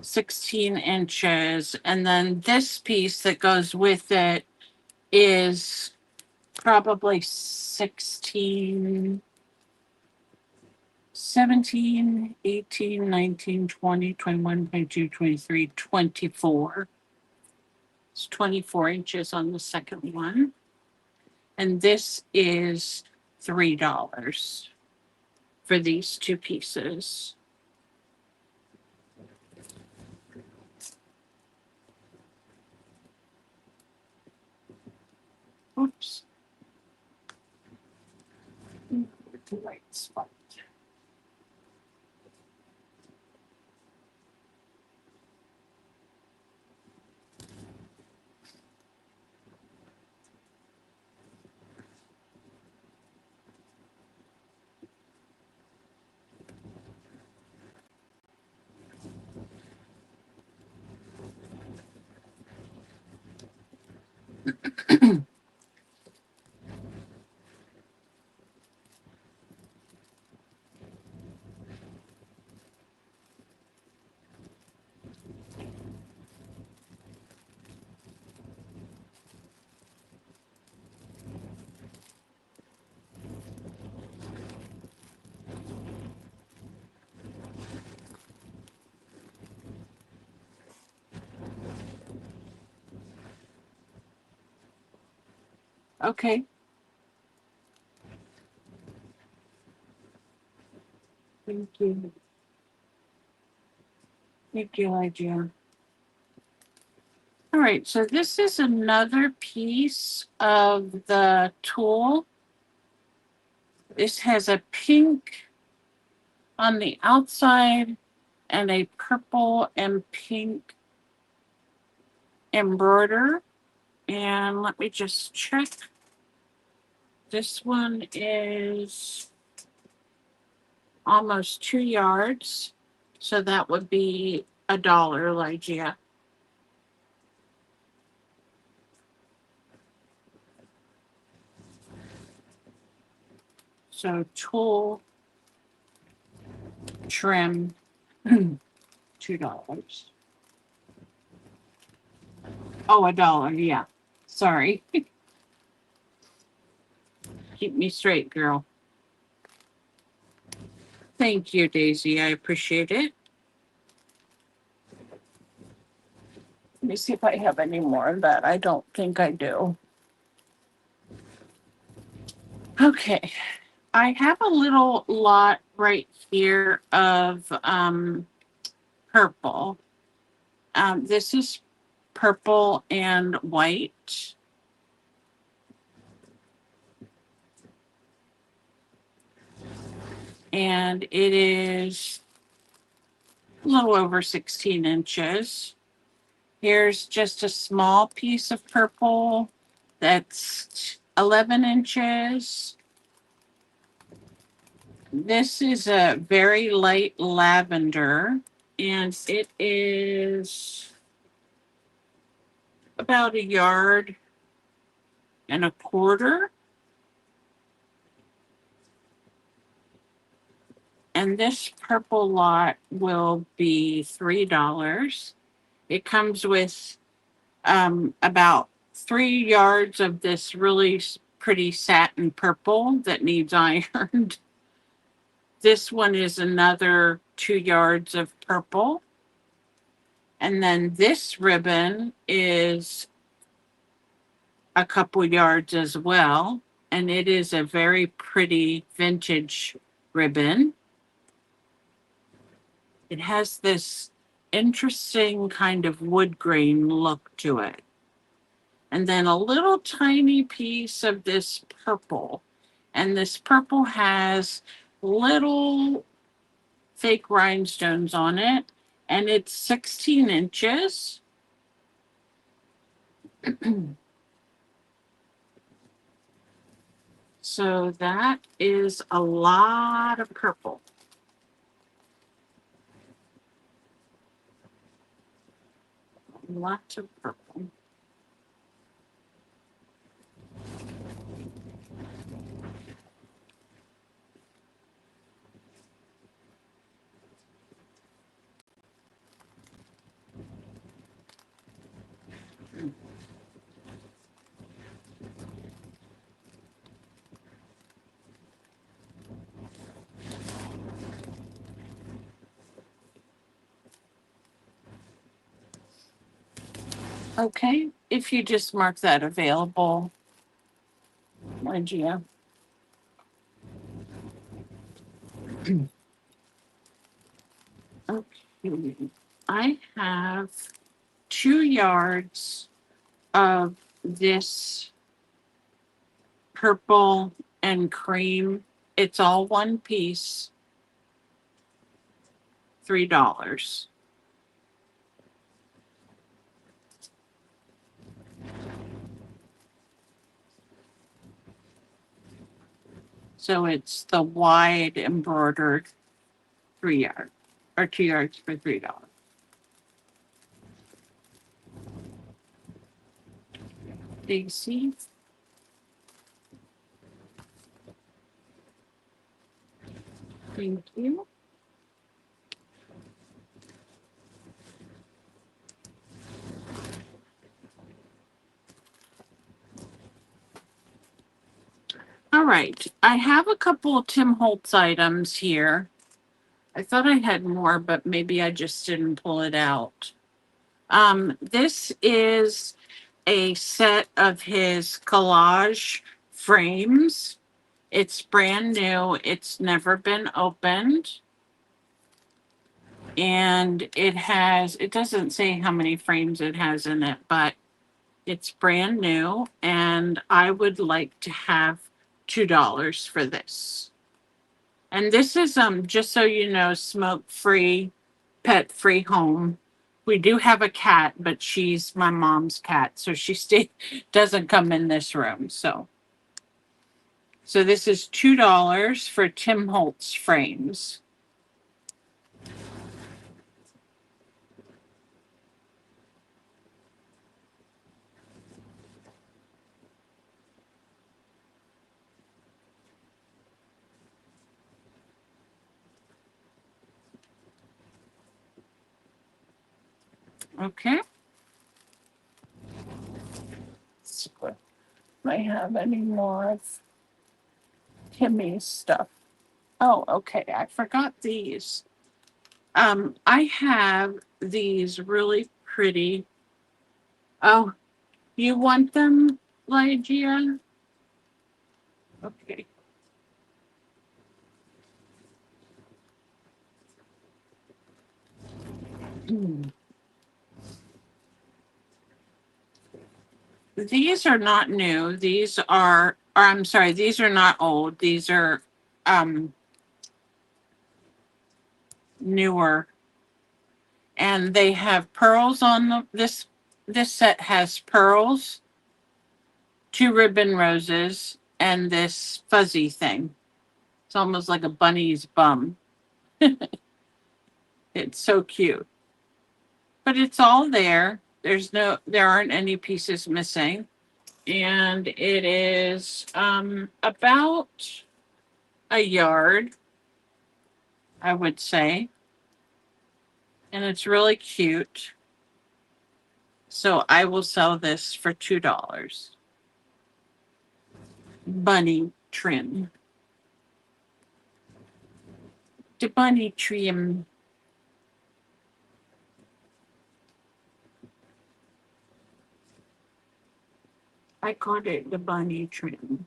16 inches. And then this piece that goes with it is probably 16, 17, 18, 19, 20, 21, 22, 23, 24. It's 24 inches on the second one. And this is $3 for these 2 pieces. Oops. The right spot. Okay. Thank you. Thank you, Lygia. All right, so this is another piece of the tulle. This has a pink on the outside and a purple and pink embroider. And let me just check. This one is almost 2 yards. So that would be $1, Lygia. So tulle trim, $2. Oh, $1. Yeah. Sorry. Keep me straight, girl. Thank you, Daisy. I appreciate it. Let me see if I have any more of that. I don't think I do. Okay. I have a little lot right here of purple. This is purple and white. And it is a little over 16 inches. Here's just a small piece of purple that's 11 inches. This is a very light lavender, and it is about 1.25 yards. And this purple lot will be $3. It comes with about 3 yards of this really pretty satin purple that needs ironed. This one is another 2 yards of purple. And then this ribbon is a couple yards as well. And it is a very pretty vintage ribbon. It has this interesting kind of wood grain look to it. And then a little tiny piece of this purple. And this purple has little fake rhinestones on it. And it's 16 inches. So that is a lot of purple. Lots of purple. Okay, if you just mark that available, Lygia. Okay, I have 2 yards of this purple and cream. It's all one piece, $3. So it's the wide embroidered 3 yard or 2 yards for $3. Stacy. Thank you. All right. I have a couple of Tim Holtz items here. I thought I had more, but maybe I just didn't pull it out. This is a set of his collage frames. It's brand new. It's never been opened. And it doesn't say how many frames it has in it, but it's brand new. And I would like to have $2 for this. And this is, just so you know, smoke-free, pet-free home. We do have a cat, but she's my mom's cat, so doesn't come in this room. So this is $2 for Tim Holtz frames. Okay. Let's see if I have any more of Timmy's stuff. Oh, okay. I forgot these. I have these really pretty. Oh, you want them, Lygia? Okay. These are not new. Or I'm sorry, these are not old. These are um newer, and they have pearls on this set has pearls, two ribbon roses, and this fuzzy thing. It's almost like a bunny's bum. It's so cute. But it's all there. There aren't any pieces missing. And it is about a yard, I would say. And it's really cute. So I will sell this for $2. Bunny trim. The bunny trim. I called it the bunny trim.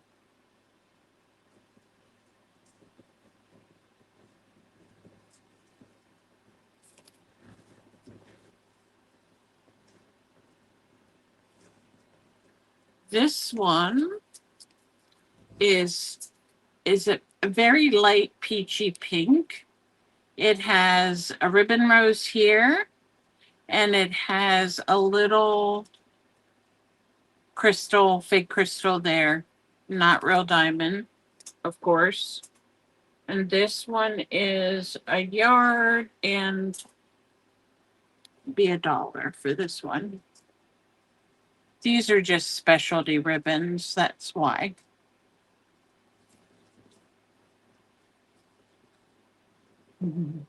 This one is a very light peachy pink. It has a ribbon rose here, and it has a little fake crystal there. Not real diamond, of course. And this one is a yard and be $1 for this one. These are just specialty ribbons, that's why. Mhm.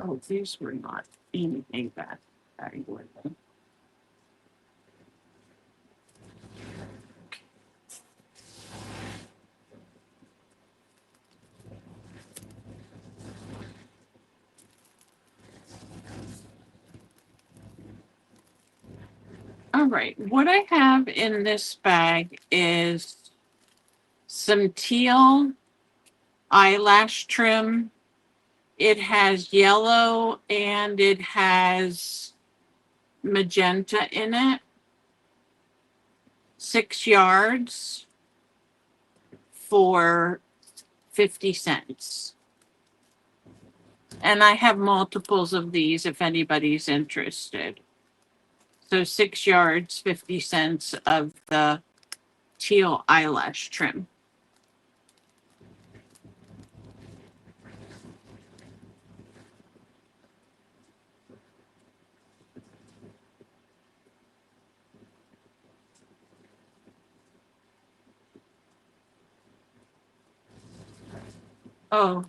Oh, these were not anything bad. I would. All right, what I have in this bag is some teal eyelash trim. It has yellow and it has magenta in it. 6 yards for 50 cents. And I have multiples of these if anybody's interested. So 6 yards, 50 cents of the teal eyelash trim. Oh,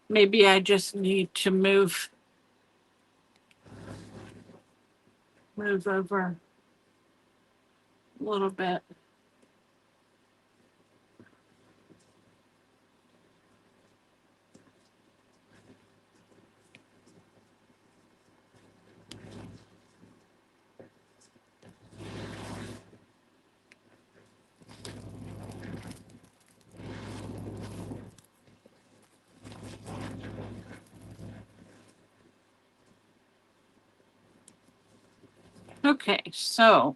maybe I just need to move over a little bit. Okay, so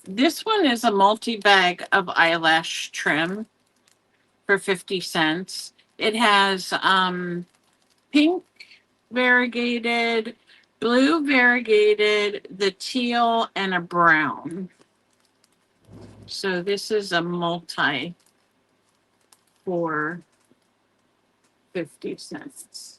this one is a multi-bag of eyelash trim for 50 cents. It has pink variegated, blue variegated, the teal, and a brown. So this is a multi for 50 cents.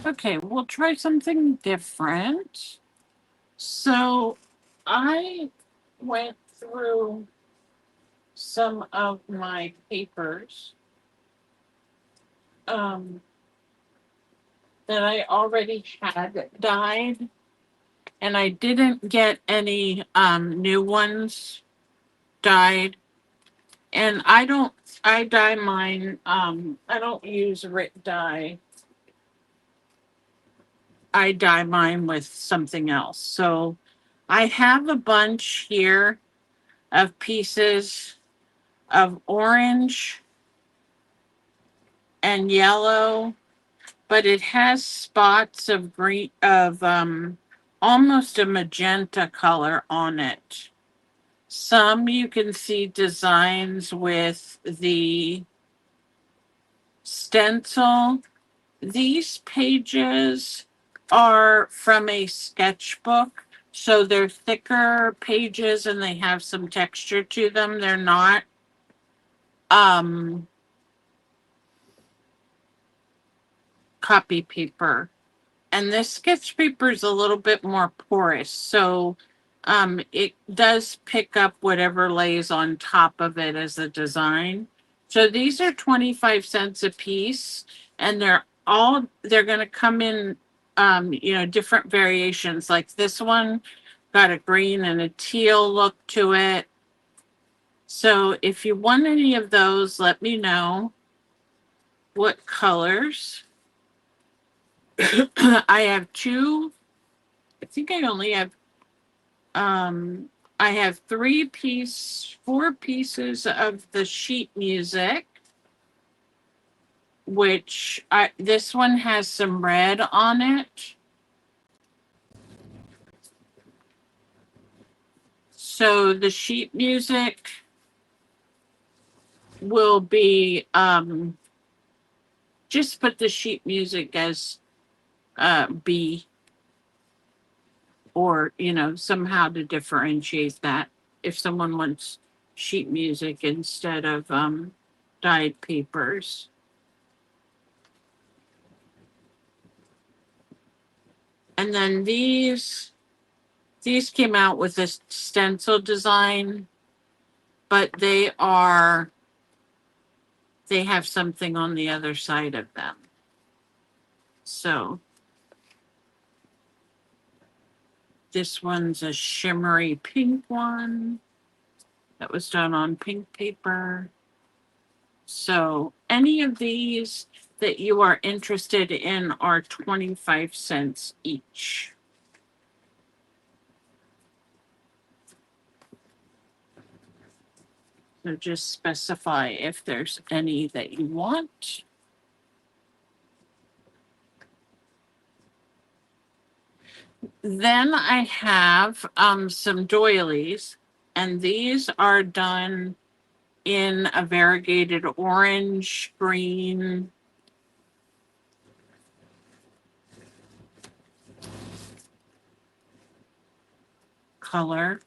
Okay, we'll try something different. So I went through some of my papers that I already had dyed, and I didn't get any new ones dyed. And I dye mine, I don't use Rit dye. I dye mine with something else. So I have a bunch here of pieces of orange and yellow, but it has spots of green, of almost a magenta color on it. Some you can see designs with the stencil. These pages are from a sketchbook, so they're thicker pages and they have some texture to them. They're not um copy paper. And this sketch paper is a little bit more porous, so it does pick up whatever lays on top of it as a design. So these are 25 cents a piece, and they're going to come in different variations. Like this one got a green and a teal look to it. So if you want any of those, let me know what colors. I have two. I think I only have um I have 4 pieces of the sheet music, which this one has some red on it. So the sheet music will be just put the sheet music as B, or somehow to differentiate that if someone wants sheet music instead of dyed papers. And then these came out with a stencil design, but they have something on the other side of them. So this one's a shimmery pink one that was done on pink paper. So any of these, that you are interested in are 25 cents each. So just specify if there's any that you want. Then I have some doilies, and these are done in a variegated orange, green, color.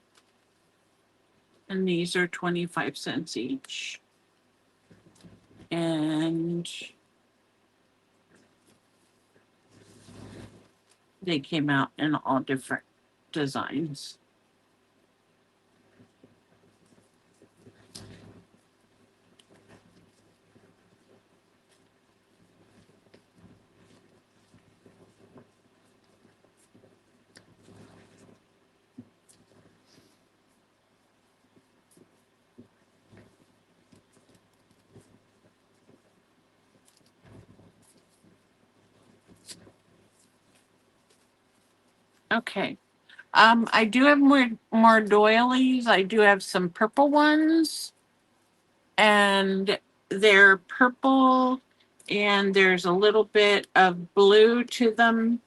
And these are 25 cents each. And they came out in all different designs. Okay. I do have more doilies. I do have some purple ones, and they're purple, and there's a little bit of blue to them.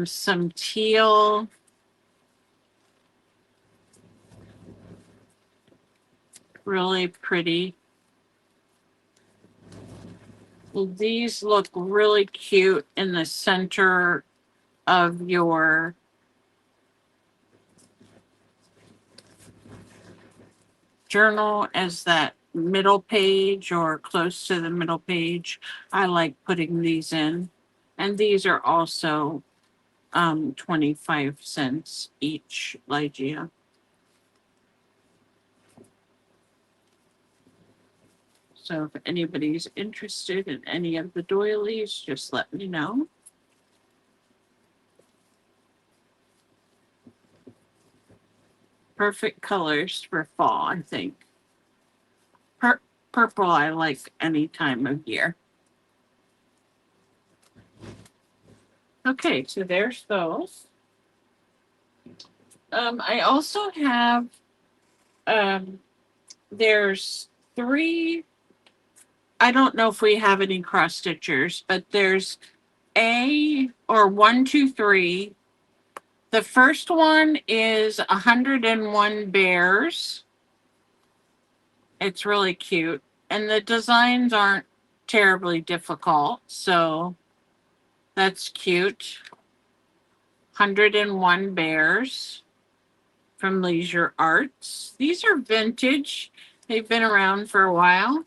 Some teal. Really pretty. These look really cute in the center of your journal as that middle page or close to the middle page. I like putting these in. And these are also 25 cents each, Lygia. So if anybody's interested in any of the doilies, just let me know. Perfect colors for fall, I think. Purple I like any time of year. Okay, so there's those. I also have there's 3. I don't know if we have any cross stitchers, but there's A or 1, 2, 3. The first one is 101 bears. It's really cute, and the designs aren't terribly difficult, so that's cute. 101 bears from Leisure Arts. These are vintage. They've been around for a while.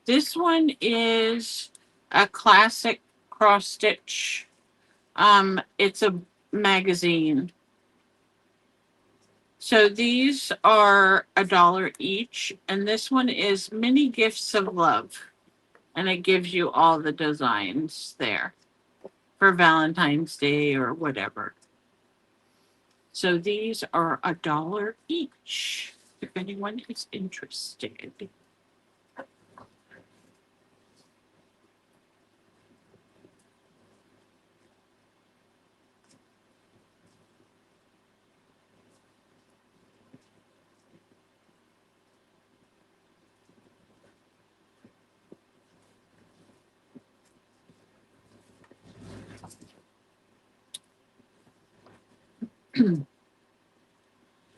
This one is a classic cross stitch. It's a magazine. So these are $1 each, and this one is Mini Gifts of Love, and it gives you all the designs there for Valentine's Day or whatever. So these are $1 each, if anyone is interested.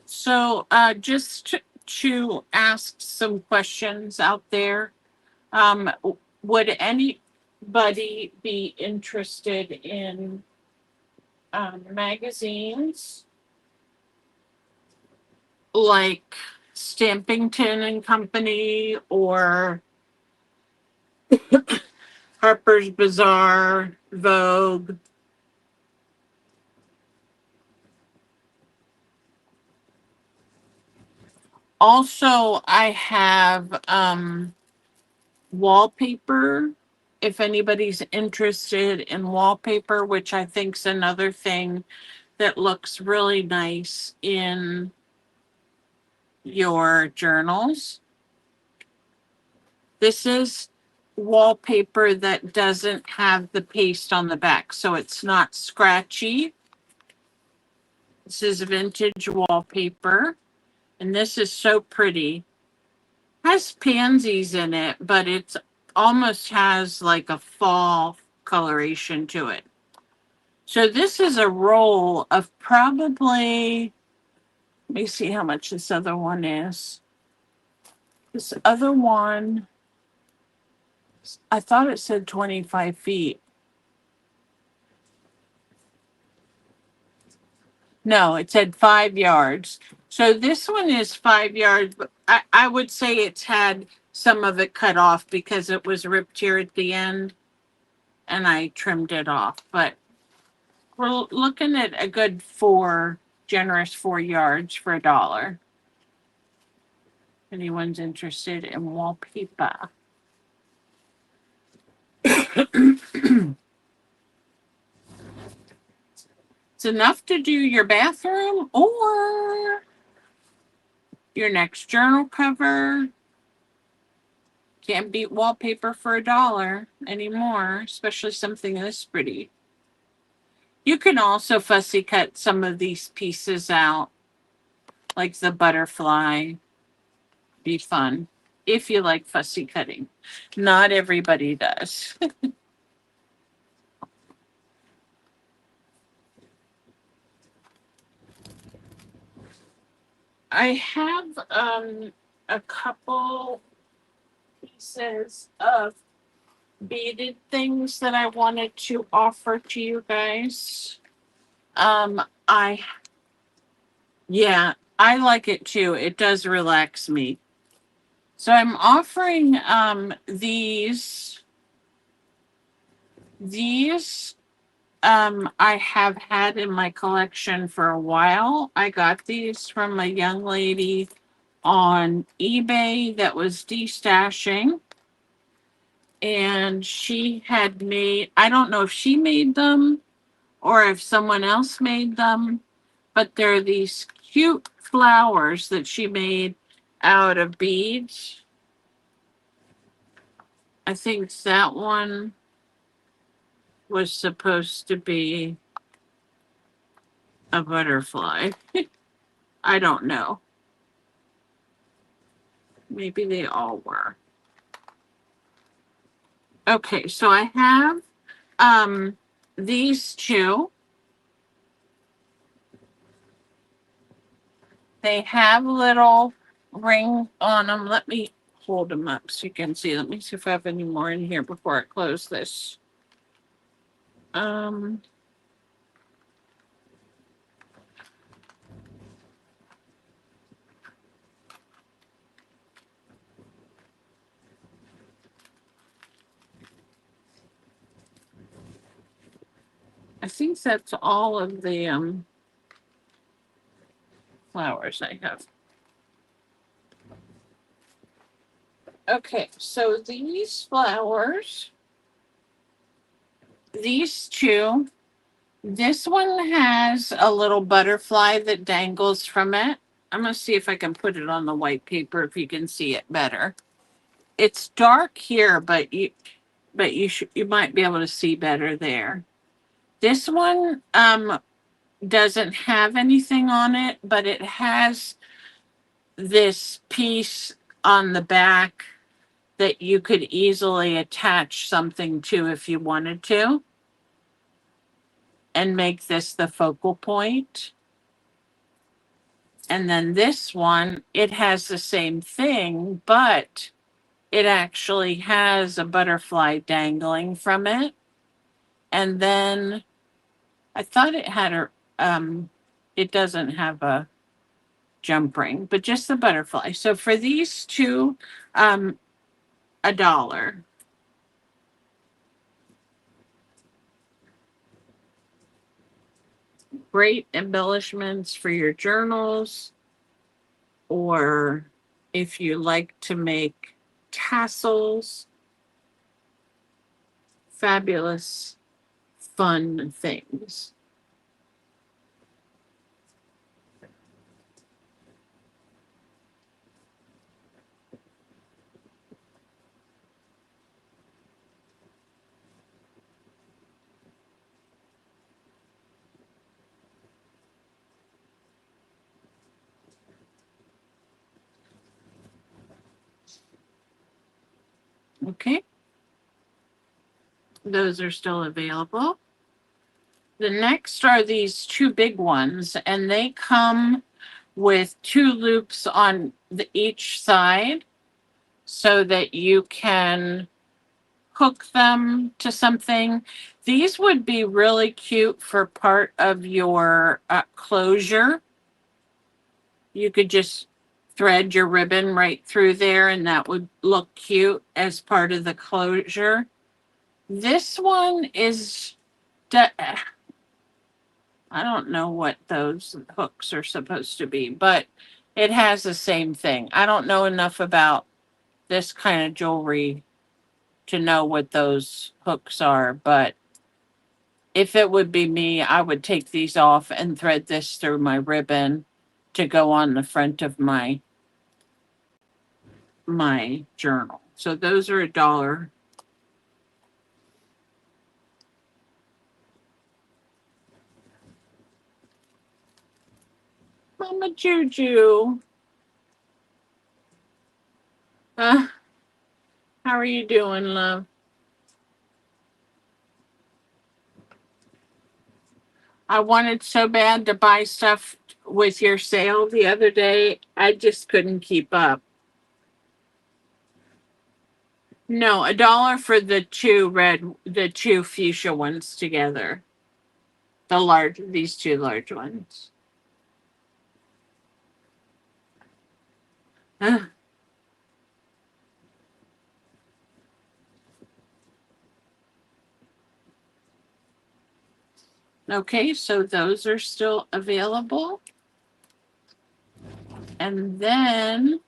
So just to ask some questions out there, um, would anybody be interested in magazines like Stampington and Company or Harper's Bazaar, Vogue? Also, I have wallpaper. If anybody's interested in wallpaper, which I think's another thing that looks really nice in your journals. This is wallpaper that doesn't have the paste on the back, so it's not scratchy. This is vintage wallpaper, and this is so pretty. Has pansies in it, but it's almost has like a fall coloration to it. So this is a roll of probably, let me see how much this other one is. This other one, I thought it said 25 feet. No, it said 5 yards. So this one is 5 yards, but I would say it's had some of it cut off because it was ripped here at the end and I trimmed it off. But we're looking at a good generous 4 yards for $1. Anyone's interested in wallpaper. It's enough to do your bathroom or your next journal cover. Can't beat wallpaper for $1 anymore, especially something this pretty. You can also fussy cut some of these pieces out, like the butterfly. Be fun if you like fussy cutting. Not everybody does. I have a couple pieces of beaded things that I wanted to offer to you guys. I Yeah, I like it too. It does relax me. So I'm offering these I have had in my collection for a while. I got these from a young lady on eBay that was destashing, and she had made, I don't know if she made them or if someone else made them, but they're these cute flowers that she made out of beads. I think that one was supposed to be a butterfly. I don't know. Maybe they all were. Okay, so I have these two. They have little ring on them. Let me hold them up so you can see. Let me see if I have any more in here before I close this. Um, I think that's all of the flowers I have. Okay, so these flowers, these two, this one has a little butterfly that dangles from it. I'm gonna see if I can put it on the white paper if you can see it better. It's dark here, but you might be able to see better there. This one doesn't have anything on it, but it has this piece on the back that you could easily attach something to if you wanted to and make this the focal point. And then this one, it has the same thing, but it actually has a butterfly dangling from it. And then I thought it had it doesn't have a jump ring, but just the butterfly. So for these two, $1. Great embellishments for your journals, or if you like to make tassels, fabulous, fun things. Okay. Those are still available. The next are these two big ones, and they come with two loops on each side so that you can hook them to something. These would be really cute for part of your closure. You could just thread your ribbon right through there, and that would look cute as part of the closure. This one is, I don't know what those hooks are supposed to be, but it has the same thing. I don't know enough about this kind of jewelry to know what those hooks are, but if it would be me, I would take these off and thread this through my ribbon to go on the front of my journal. So those are $1. Mama Juju. Uh, how are you doing, love? I wanted so bad to buy stuff with your sale the other day. I just couldn't keep up. No, $1 for the two fuchsia ones together. These two large ones. Okay, so those are still available. And then,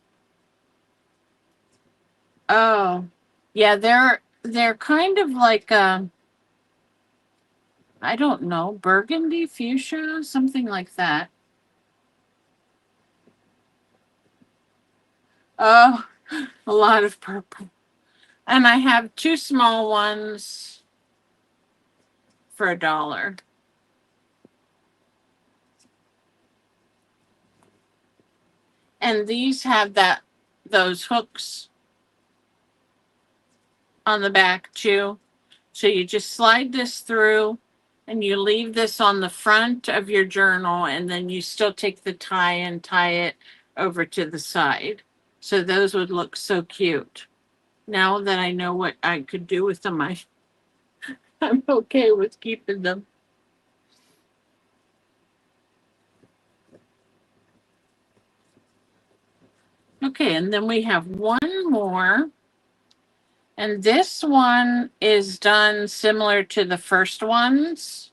oh, yeah, they're kind of like I don't know, burgundy fuchsia, something like that. Oh, a lot of purple. And I have two small ones for $1. And these have those hooks on the back too. So you just slide this through and you leave this on the front of your journal, and then you still take the tie and tie it over to the side. So those would look so cute. Now that I know what I could do with them, I'm okay with keeping them. Okay, and then we have one more. And this one is done similar to the first ones,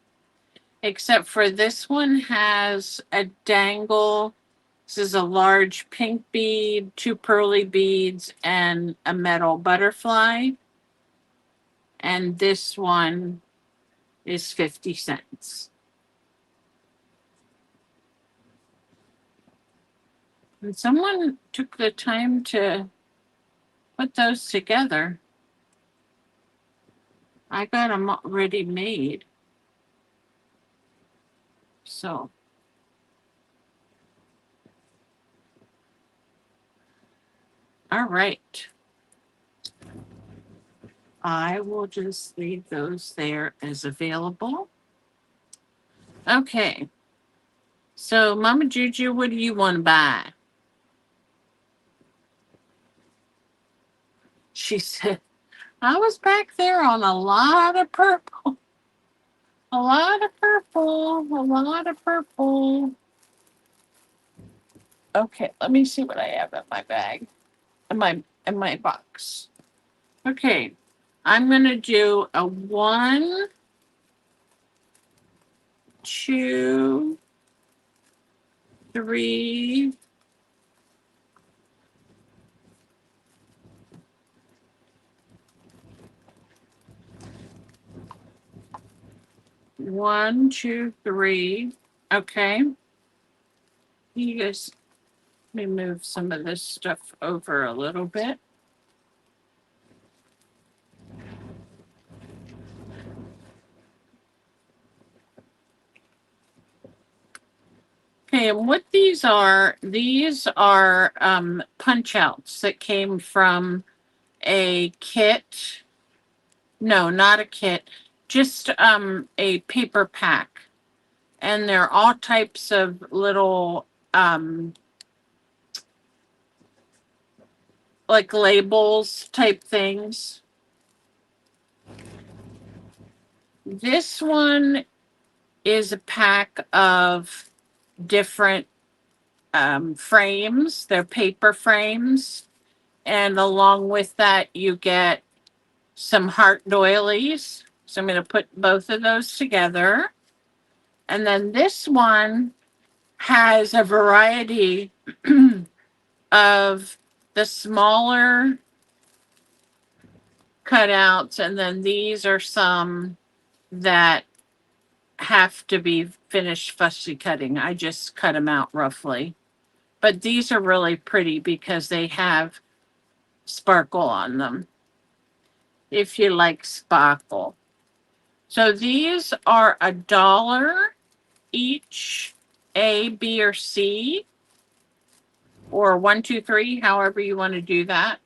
except for this one has a dangle. This is a large pink bead, two pearly beads, and a metal butterfly. And this one is 50 cents. And someone took the time to put those together. I got them already made. So, all right. I will just leave those there as available. Okay. So, Mama Juju, what do you want to buy? She said, I was back there on a lot of purple. A lot of purple. A lot of purple. Okay, let me see what I have in my bag. In my box. Okay. I'm gonna do a 1, 2, 3, 1, 2, 3. Okay. You guys, let me move some of this stuff over a little bit. Okay, and what these are punch outs that came from a kit. No, not a kit, just a paper pack. And they're all types of little like labels type things. This one is a pack of different frames. They're paper frames. And along with that, you get some heart doilies. So I'm going to put both of those together. And then this one has a variety of the smaller cutouts. And then these are some that have to be finished fussy cutting. I just cut them out roughly. But these are really pretty because they have sparkle on them. If you like sparkle. So these are $1 each, A, B, or C, or 1, 2, 3, however you want to do that.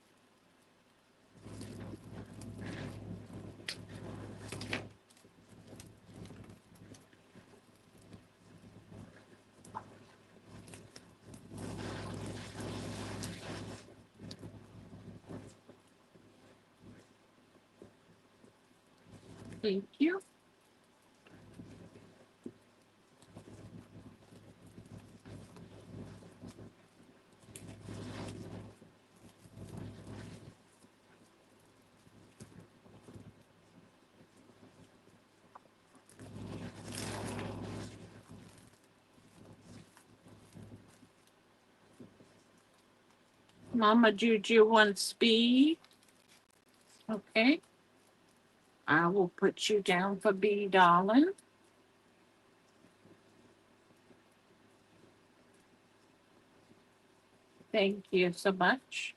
Thank you. Mama Juju wants B. Okay. I will put you down for B, darling. Thank you so much.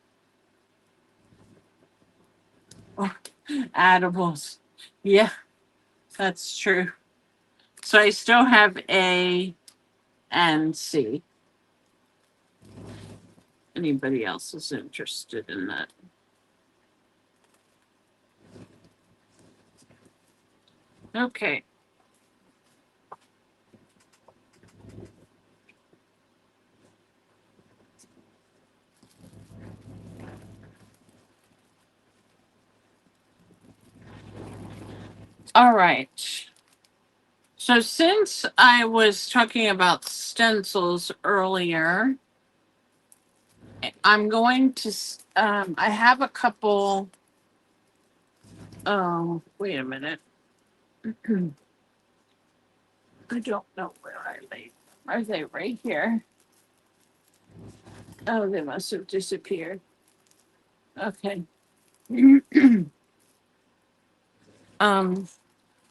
Oh, edibles. Yeah, that's true. So I still have A and C. Anybody else is interested in that? Okay. All right. So since I was talking about stencils earlier, I'm going to, I have a couple, oh, wait a minute. I don't know where I laid them. Are they right here? Oh, they must have disappeared. Okay. um,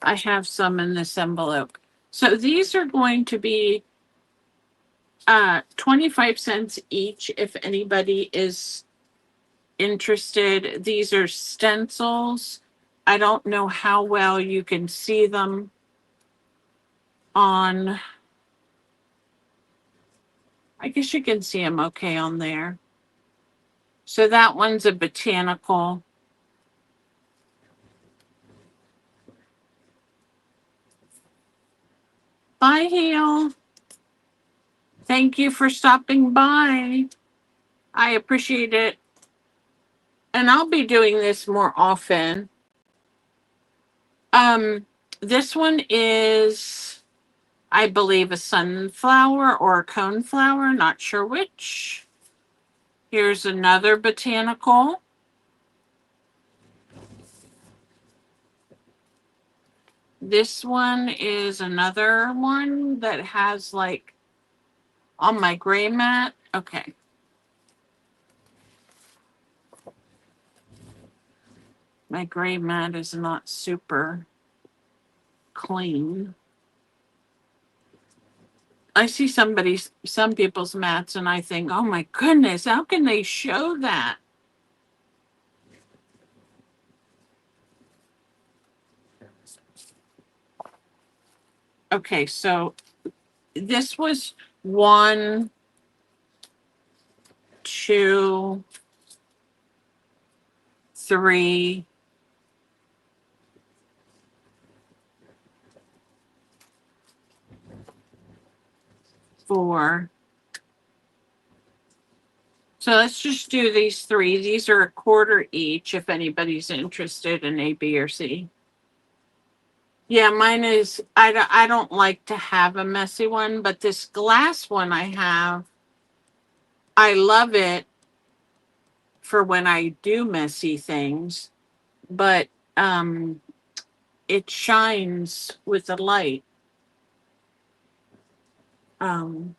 I have some in this envelope. So these are going to be 25 cents each if anybody is interested. These are stencils. I don't know how well you can see them on, I guess you can see them okay on there. So that one's a botanical. Bye, Heel. Thank you for stopping by. I appreciate it. And I'll be doing this more often. Um, this one is, I believe, a sunflower or a coneflower, not sure which. Here's another botanical. This one is another one that has like on my gray mat. Okay. My gray mat is not super clean. I see some people's mats and I think, oh my goodness, how can they show that? Okay, so this was 1, 2, 3, 4. So let's just do these 3. These are a quarter each if anybody's interested in A, B, or C. Yeah, mine is, I don't like to have a messy one, but this glass one I have, I love it for when I do messy things, but um, it shines with the light, um,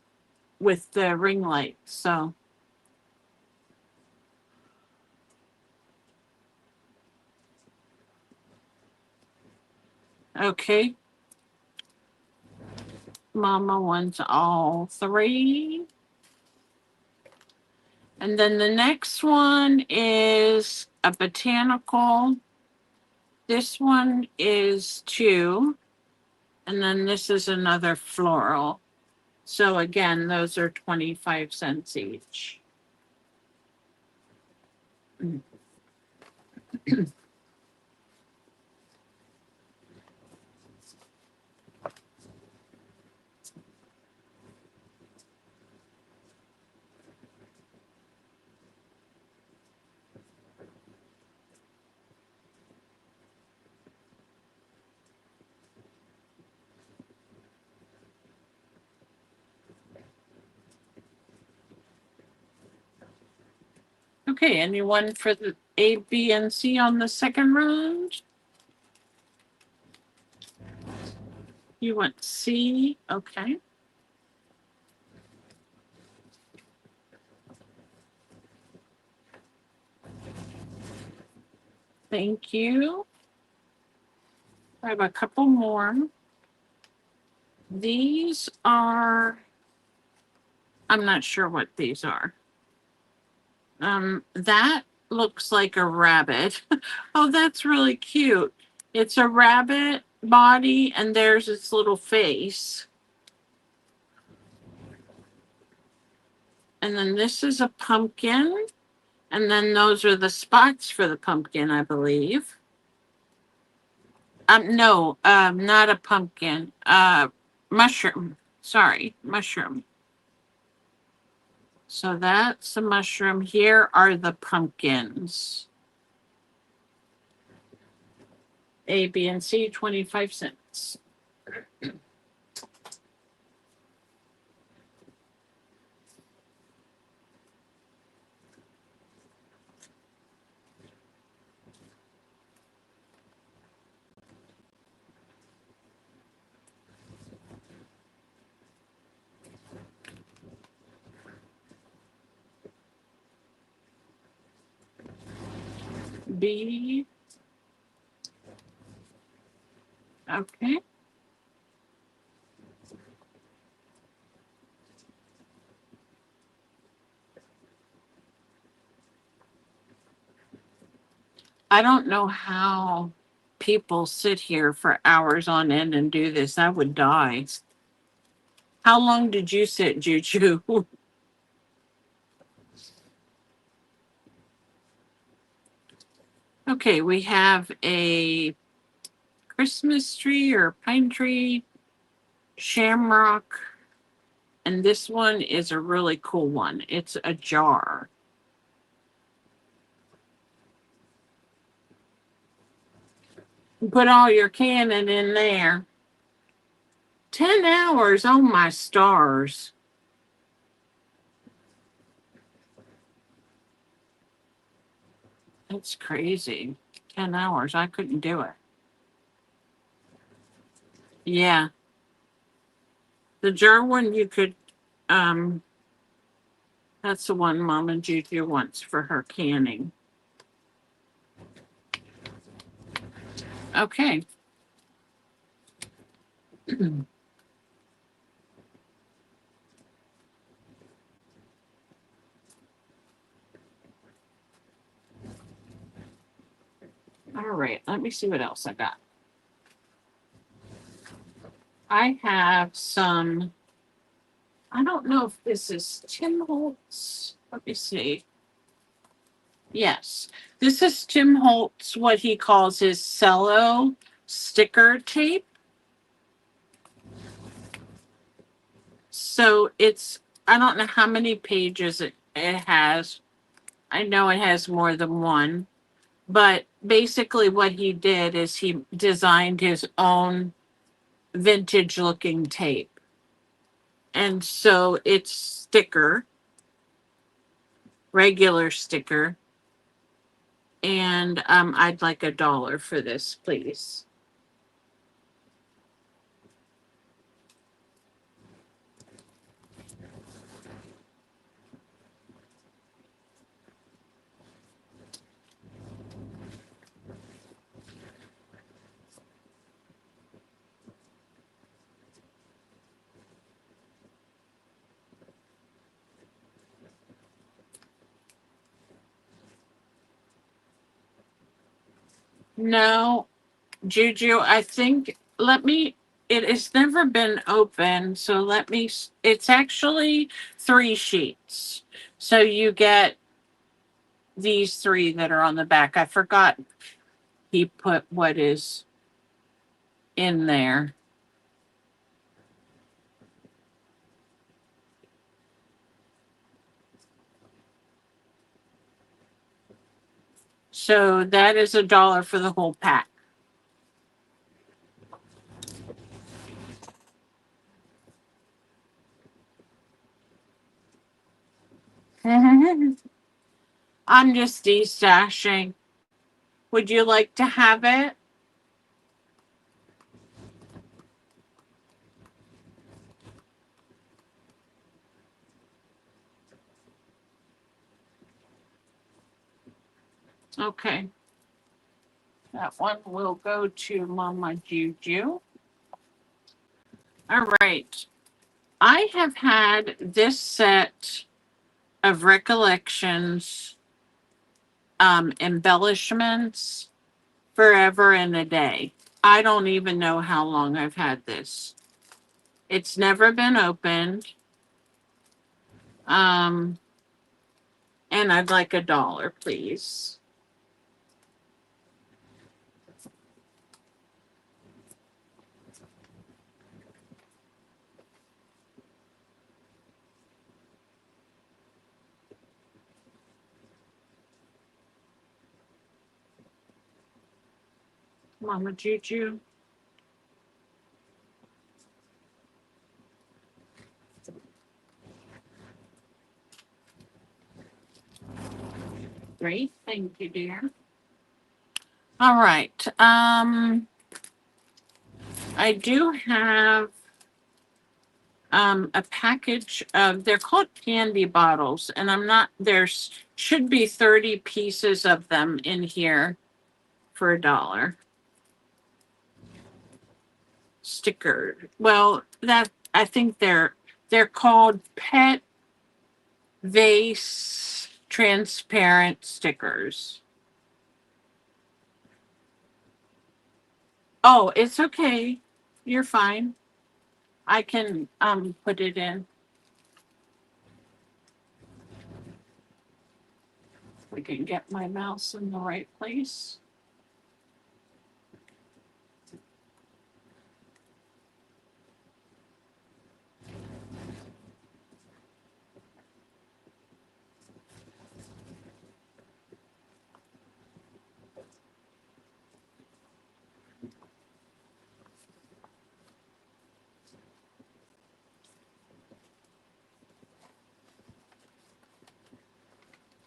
with the ring light. So, okay. Mama wants all 3. And then the next one is a botanical. This one is 2. And then this is another floral. So again, those are 25 cents each. Okay, anyone for the A, B, and C on the second round? You want C? Okay. Thank you. I have a couple more. These are, I'm not sure what these are. That looks like a rabbit. Oh, that's really cute. It's a rabbit body and there's its little face. And then this is a pumpkin. And then those are the spots for the pumpkin, I believe. No, not a pumpkin. Mushroom. Sorry, mushroom. So that's a mushroom. Here are the pumpkins. A, B, and C, 25 cents. B. Okay. I don't know how people sit here for hours on end and do this. I would die. How long did you sit, Juju? Okay, we have a Christmas tree or pine tree, shamrock, and this one is a really cool one. It's a jar. Put all your cannon in there. 10 hours, oh my stars. That's crazy. 10 hours, I couldn't do it. Yeah. The jar one you could, um, that's the one Mama Juju wants for her canning. Okay. All right, let me see what else I got. I have some, I don't know if this is Tim Holtz. Let me see. Yes. This is Tim Holtz, what he calls his cello sticker tape. So it's, I don't know how many pages it has. I know it has more than one. But basically, what he did is he designed his own vintage looking tape. And so it's sticker, regular sticker. And I'd like $1 for this, please. No, Juju, I think, it has never been open. So it's actually 3 sheets. So you get these 3 that are on the back. I forgot he put what is in there. So that is $1 for the whole pack. I'm just destashing. Would you like to have it? Okay. That one will go to Mama Juju. All right. I have had this set of recollections embellishments forever and a day. I don't even know how long I've had this. It's never been opened. Um, and I'd like $1, please. Mama Juju. Great. Thank you, dear. All right. I do have a package of, they're called candy bottles, and there's should be 30 pieces of them in here for $1. Sticker. Well, that I think they're called pet vase transparent stickers. Oh, it's okay. You're fine. I can put it in. We can get my mouse in the right place.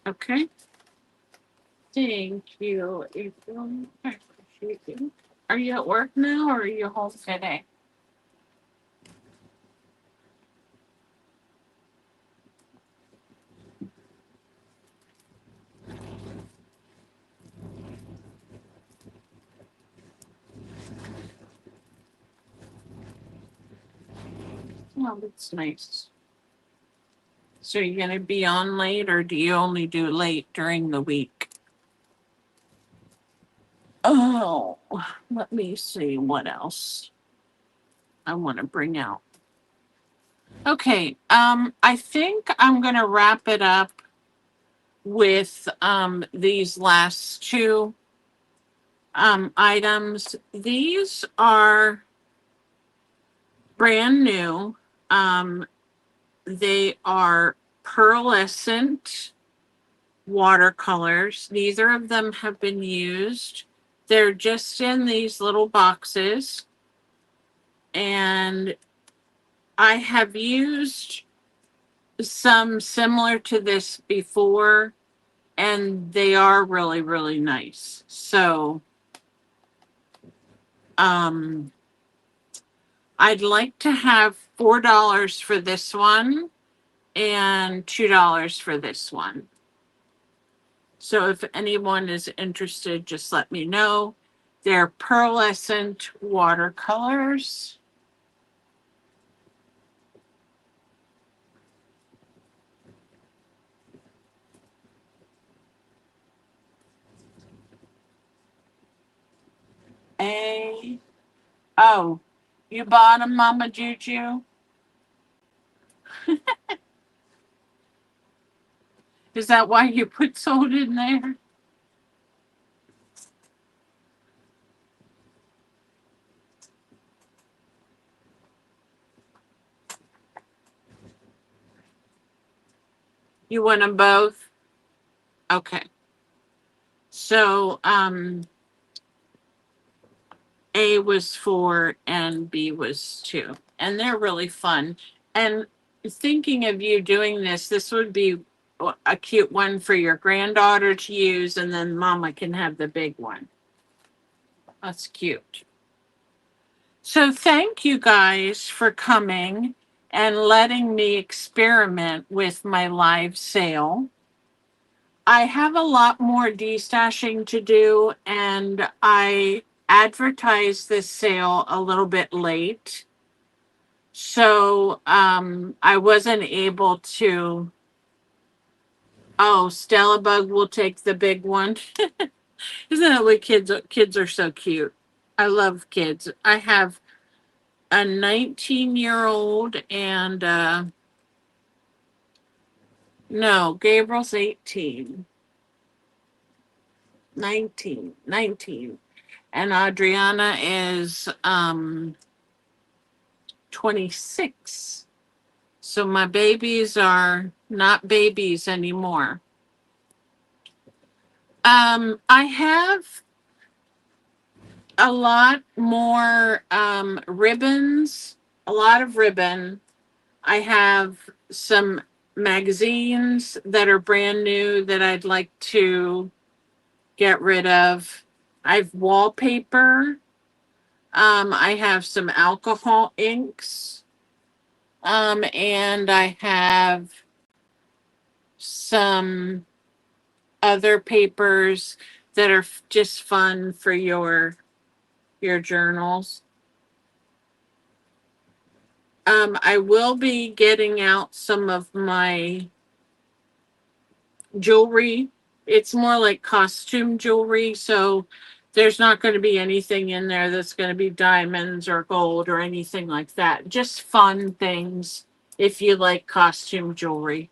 Okay. Thank you, April. I appreciate you. Are you at work now or are you home today? Oh, that's nice. So you're gonna be on late or do you only do late during the week? Oh, let me see what else I want to bring out. Okay, I think I'm gonna wrap it up with these last two items. These are brand new. Um, they are pearlescent watercolors. Neither of them have been used. They're just in these little boxes. And I have used some similar to this before, and they are really, really nice. So, um, I'd like to have $4 for this one and $2 for this one. So if anyone is interested, just let me know. They're pearlescent watercolors. A Oh, you bought them, Mama Juju? Is that why you put soda in there? You want them both? Okay. So A was 4 and B was 2. And they're really fun. And thinking of you doing this, this would be a cute one for your granddaughter to use, and then Mama can have the big one. That's cute. So thank you guys for coming and letting me experiment with my live sale. I have a lot more destashing to do, and I advertised this sale a little bit late. So I wasn't able to. Oh, Stella Bug will take the big one. Isn't that what kids are so cute? I love kids. I have a 19-year-old and no, Gabriel's 18. 19. And Adriana is 26. So my babies are not babies anymore. I have a lot more ribbons, a lot of ribbon. I have some magazines that are brand new that I'd like to get rid of. I have wallpaper. I have some alcohol inks. And I have some other papers that are just fun for your journals. I will be getting out some of my jewelry. It's more like costume jewelry, so there's not going to be anything in there that's going to be diamonds or gold or anything like that. Just fun things if you like costume jewelry.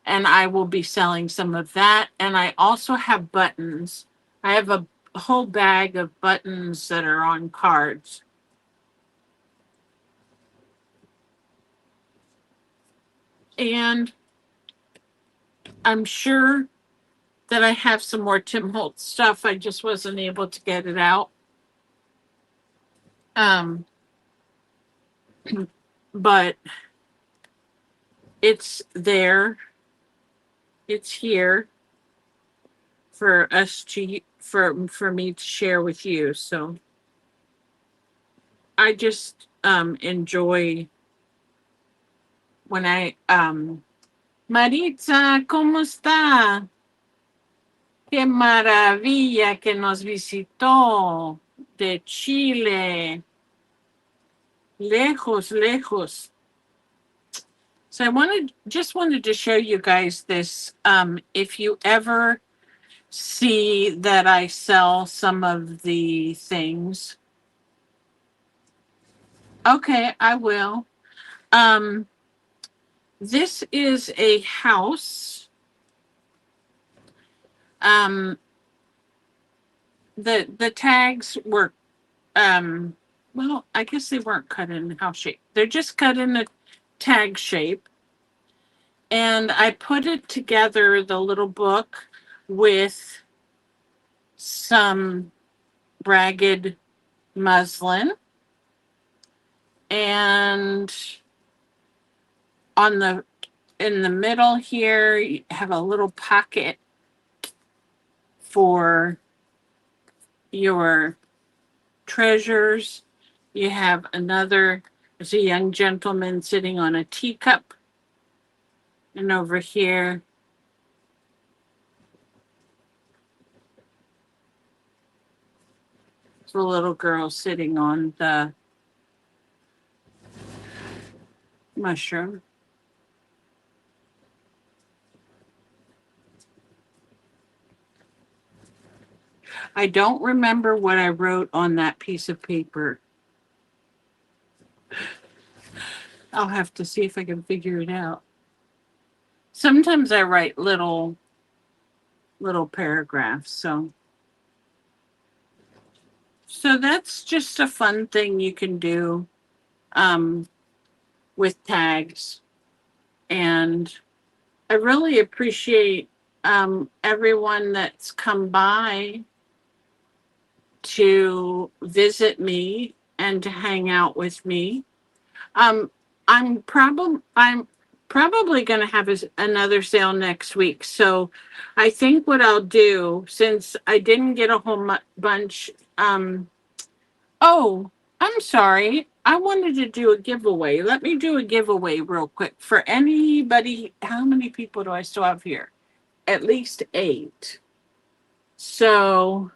And I will be selling some of that. And I also have buttons. I have a whole bag of buttons that are on cards. And I'm sure that I have some more Tim Holtz stuff. I just wasn't able to get it out. Um, but it's there. It's here for us to for me to share with you. So I just enjoy when I Maritza, ¿cómo está? Qué maravilla que nos visitó de Chile. Lejos, lejos. So I wanted to show you guys this. If you ever see that I sell some of the things. Okay, I will. This is a house Um, the tags were well, I guess they weren't cut in house shape. They're just cut in a tag shape. And I put it together, the little book, with some ragged muslin. And on the in the middle here, you have a little pocket for your treasures. You have there's a young gentleman sitting on a teacup. And over here, there's a little girl sitting on the mushroom. I don't remember what I wrote on that piece of paper. I'll have to see if I can figure it out. Sometimes I write little paragraphs, so that's just a fun thing you can do with tags. And I really appreciate everyone that's come by to visit me and to hang out with me. Um, I'm probably going to have another sale next week. So I think what I'll do, since I didn't get a whole bunch, oh, I'm sorry. I wanted to do a giveaway. Let me do a giveaway real quick for anybody. How many people do I still have here? At least 8. So,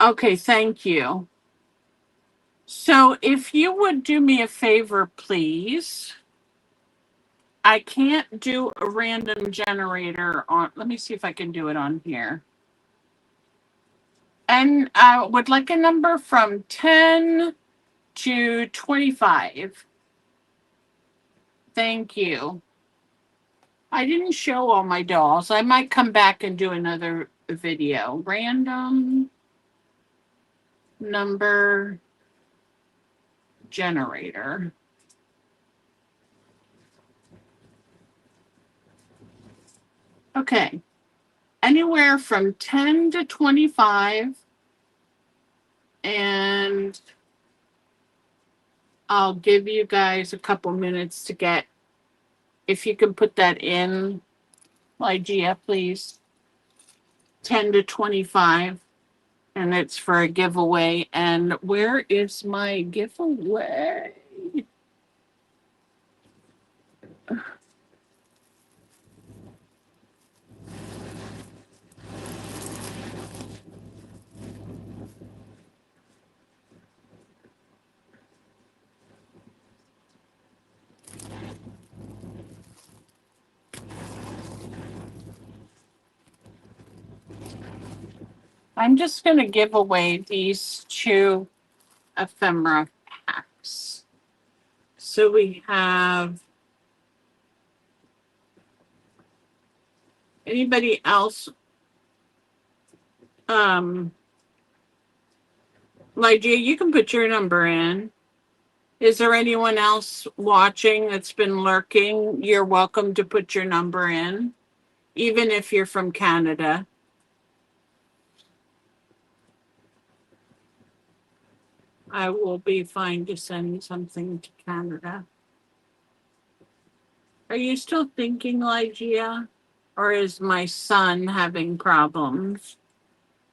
okay, thank you. So, if you would do me a favor, please. I can't do a random generator on. Let me see if I can do it on here. And I would like a number from 10 to 25. Thank you. I didn't show all my dolls. I might come back and do another video. Random number generator. Okay. Anywhere from 10 to 25. And I'll give you guys a couple minutes to get, if you can put that in, Lygia, please. 10 to 25. And it's for a giveaway. And where is my giveaway? I'm just going to give away these 2 ephemera packs. So we have anybody else? Lygia, you can put your number in. Is there anyone else watching that's been lurking? You're welcome to put your number in, even if you're from Canada. I will be fine to send something to Canada. Are you still thinking, Lygia? Or is my son having problems?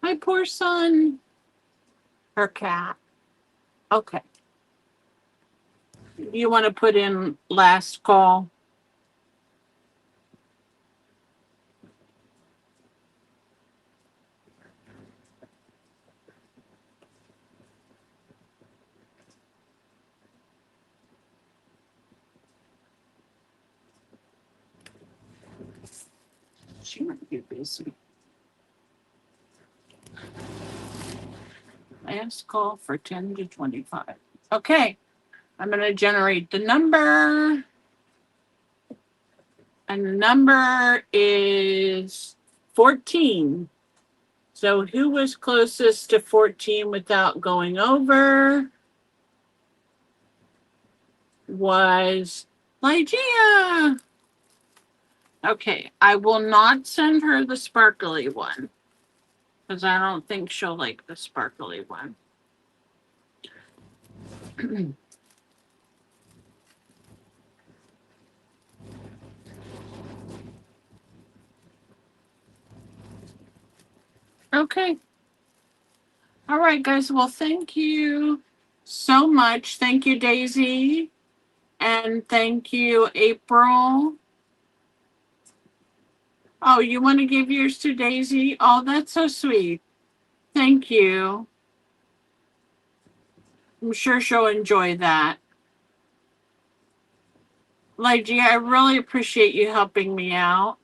My poor son. Her cat. Okay. You want to put in last call? She might be busy. Last call for 10 to 25. Okay. I'm going to generate the number. And the number is 14. So who was closest to 14 without going over? Was Lygia. Okay, I will not send her the sparkly one because I don't think she'll like the sparkly one. Okay. All right, guys. Well, thank you so much. Thank you, Daisy. And thank you, April. Oh, you want to give yours to Daisy? Oh, that's so sweet. Thank you. I'm sure she'll enjoy that. Lygia, I really appreciate you helping me out.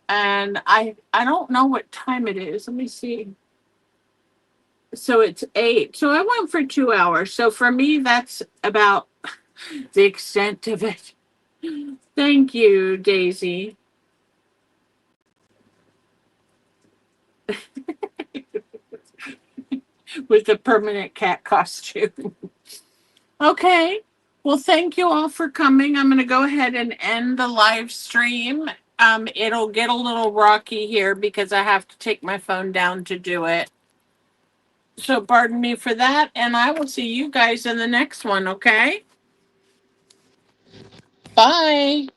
And I don't know what time it is. Let me see. So it's 8. So I went for 2 hours. So for me, that's about the extent of it. Thank you, Daisy. With the permanent cat costume. Okay. Well, thank you all for coming. I'm going to go ahead and end the live stream. It'll get a little rocky here because I have to take my phone down to do it. So pardon me for that, and I will see you guys in the next one, okay? Bye.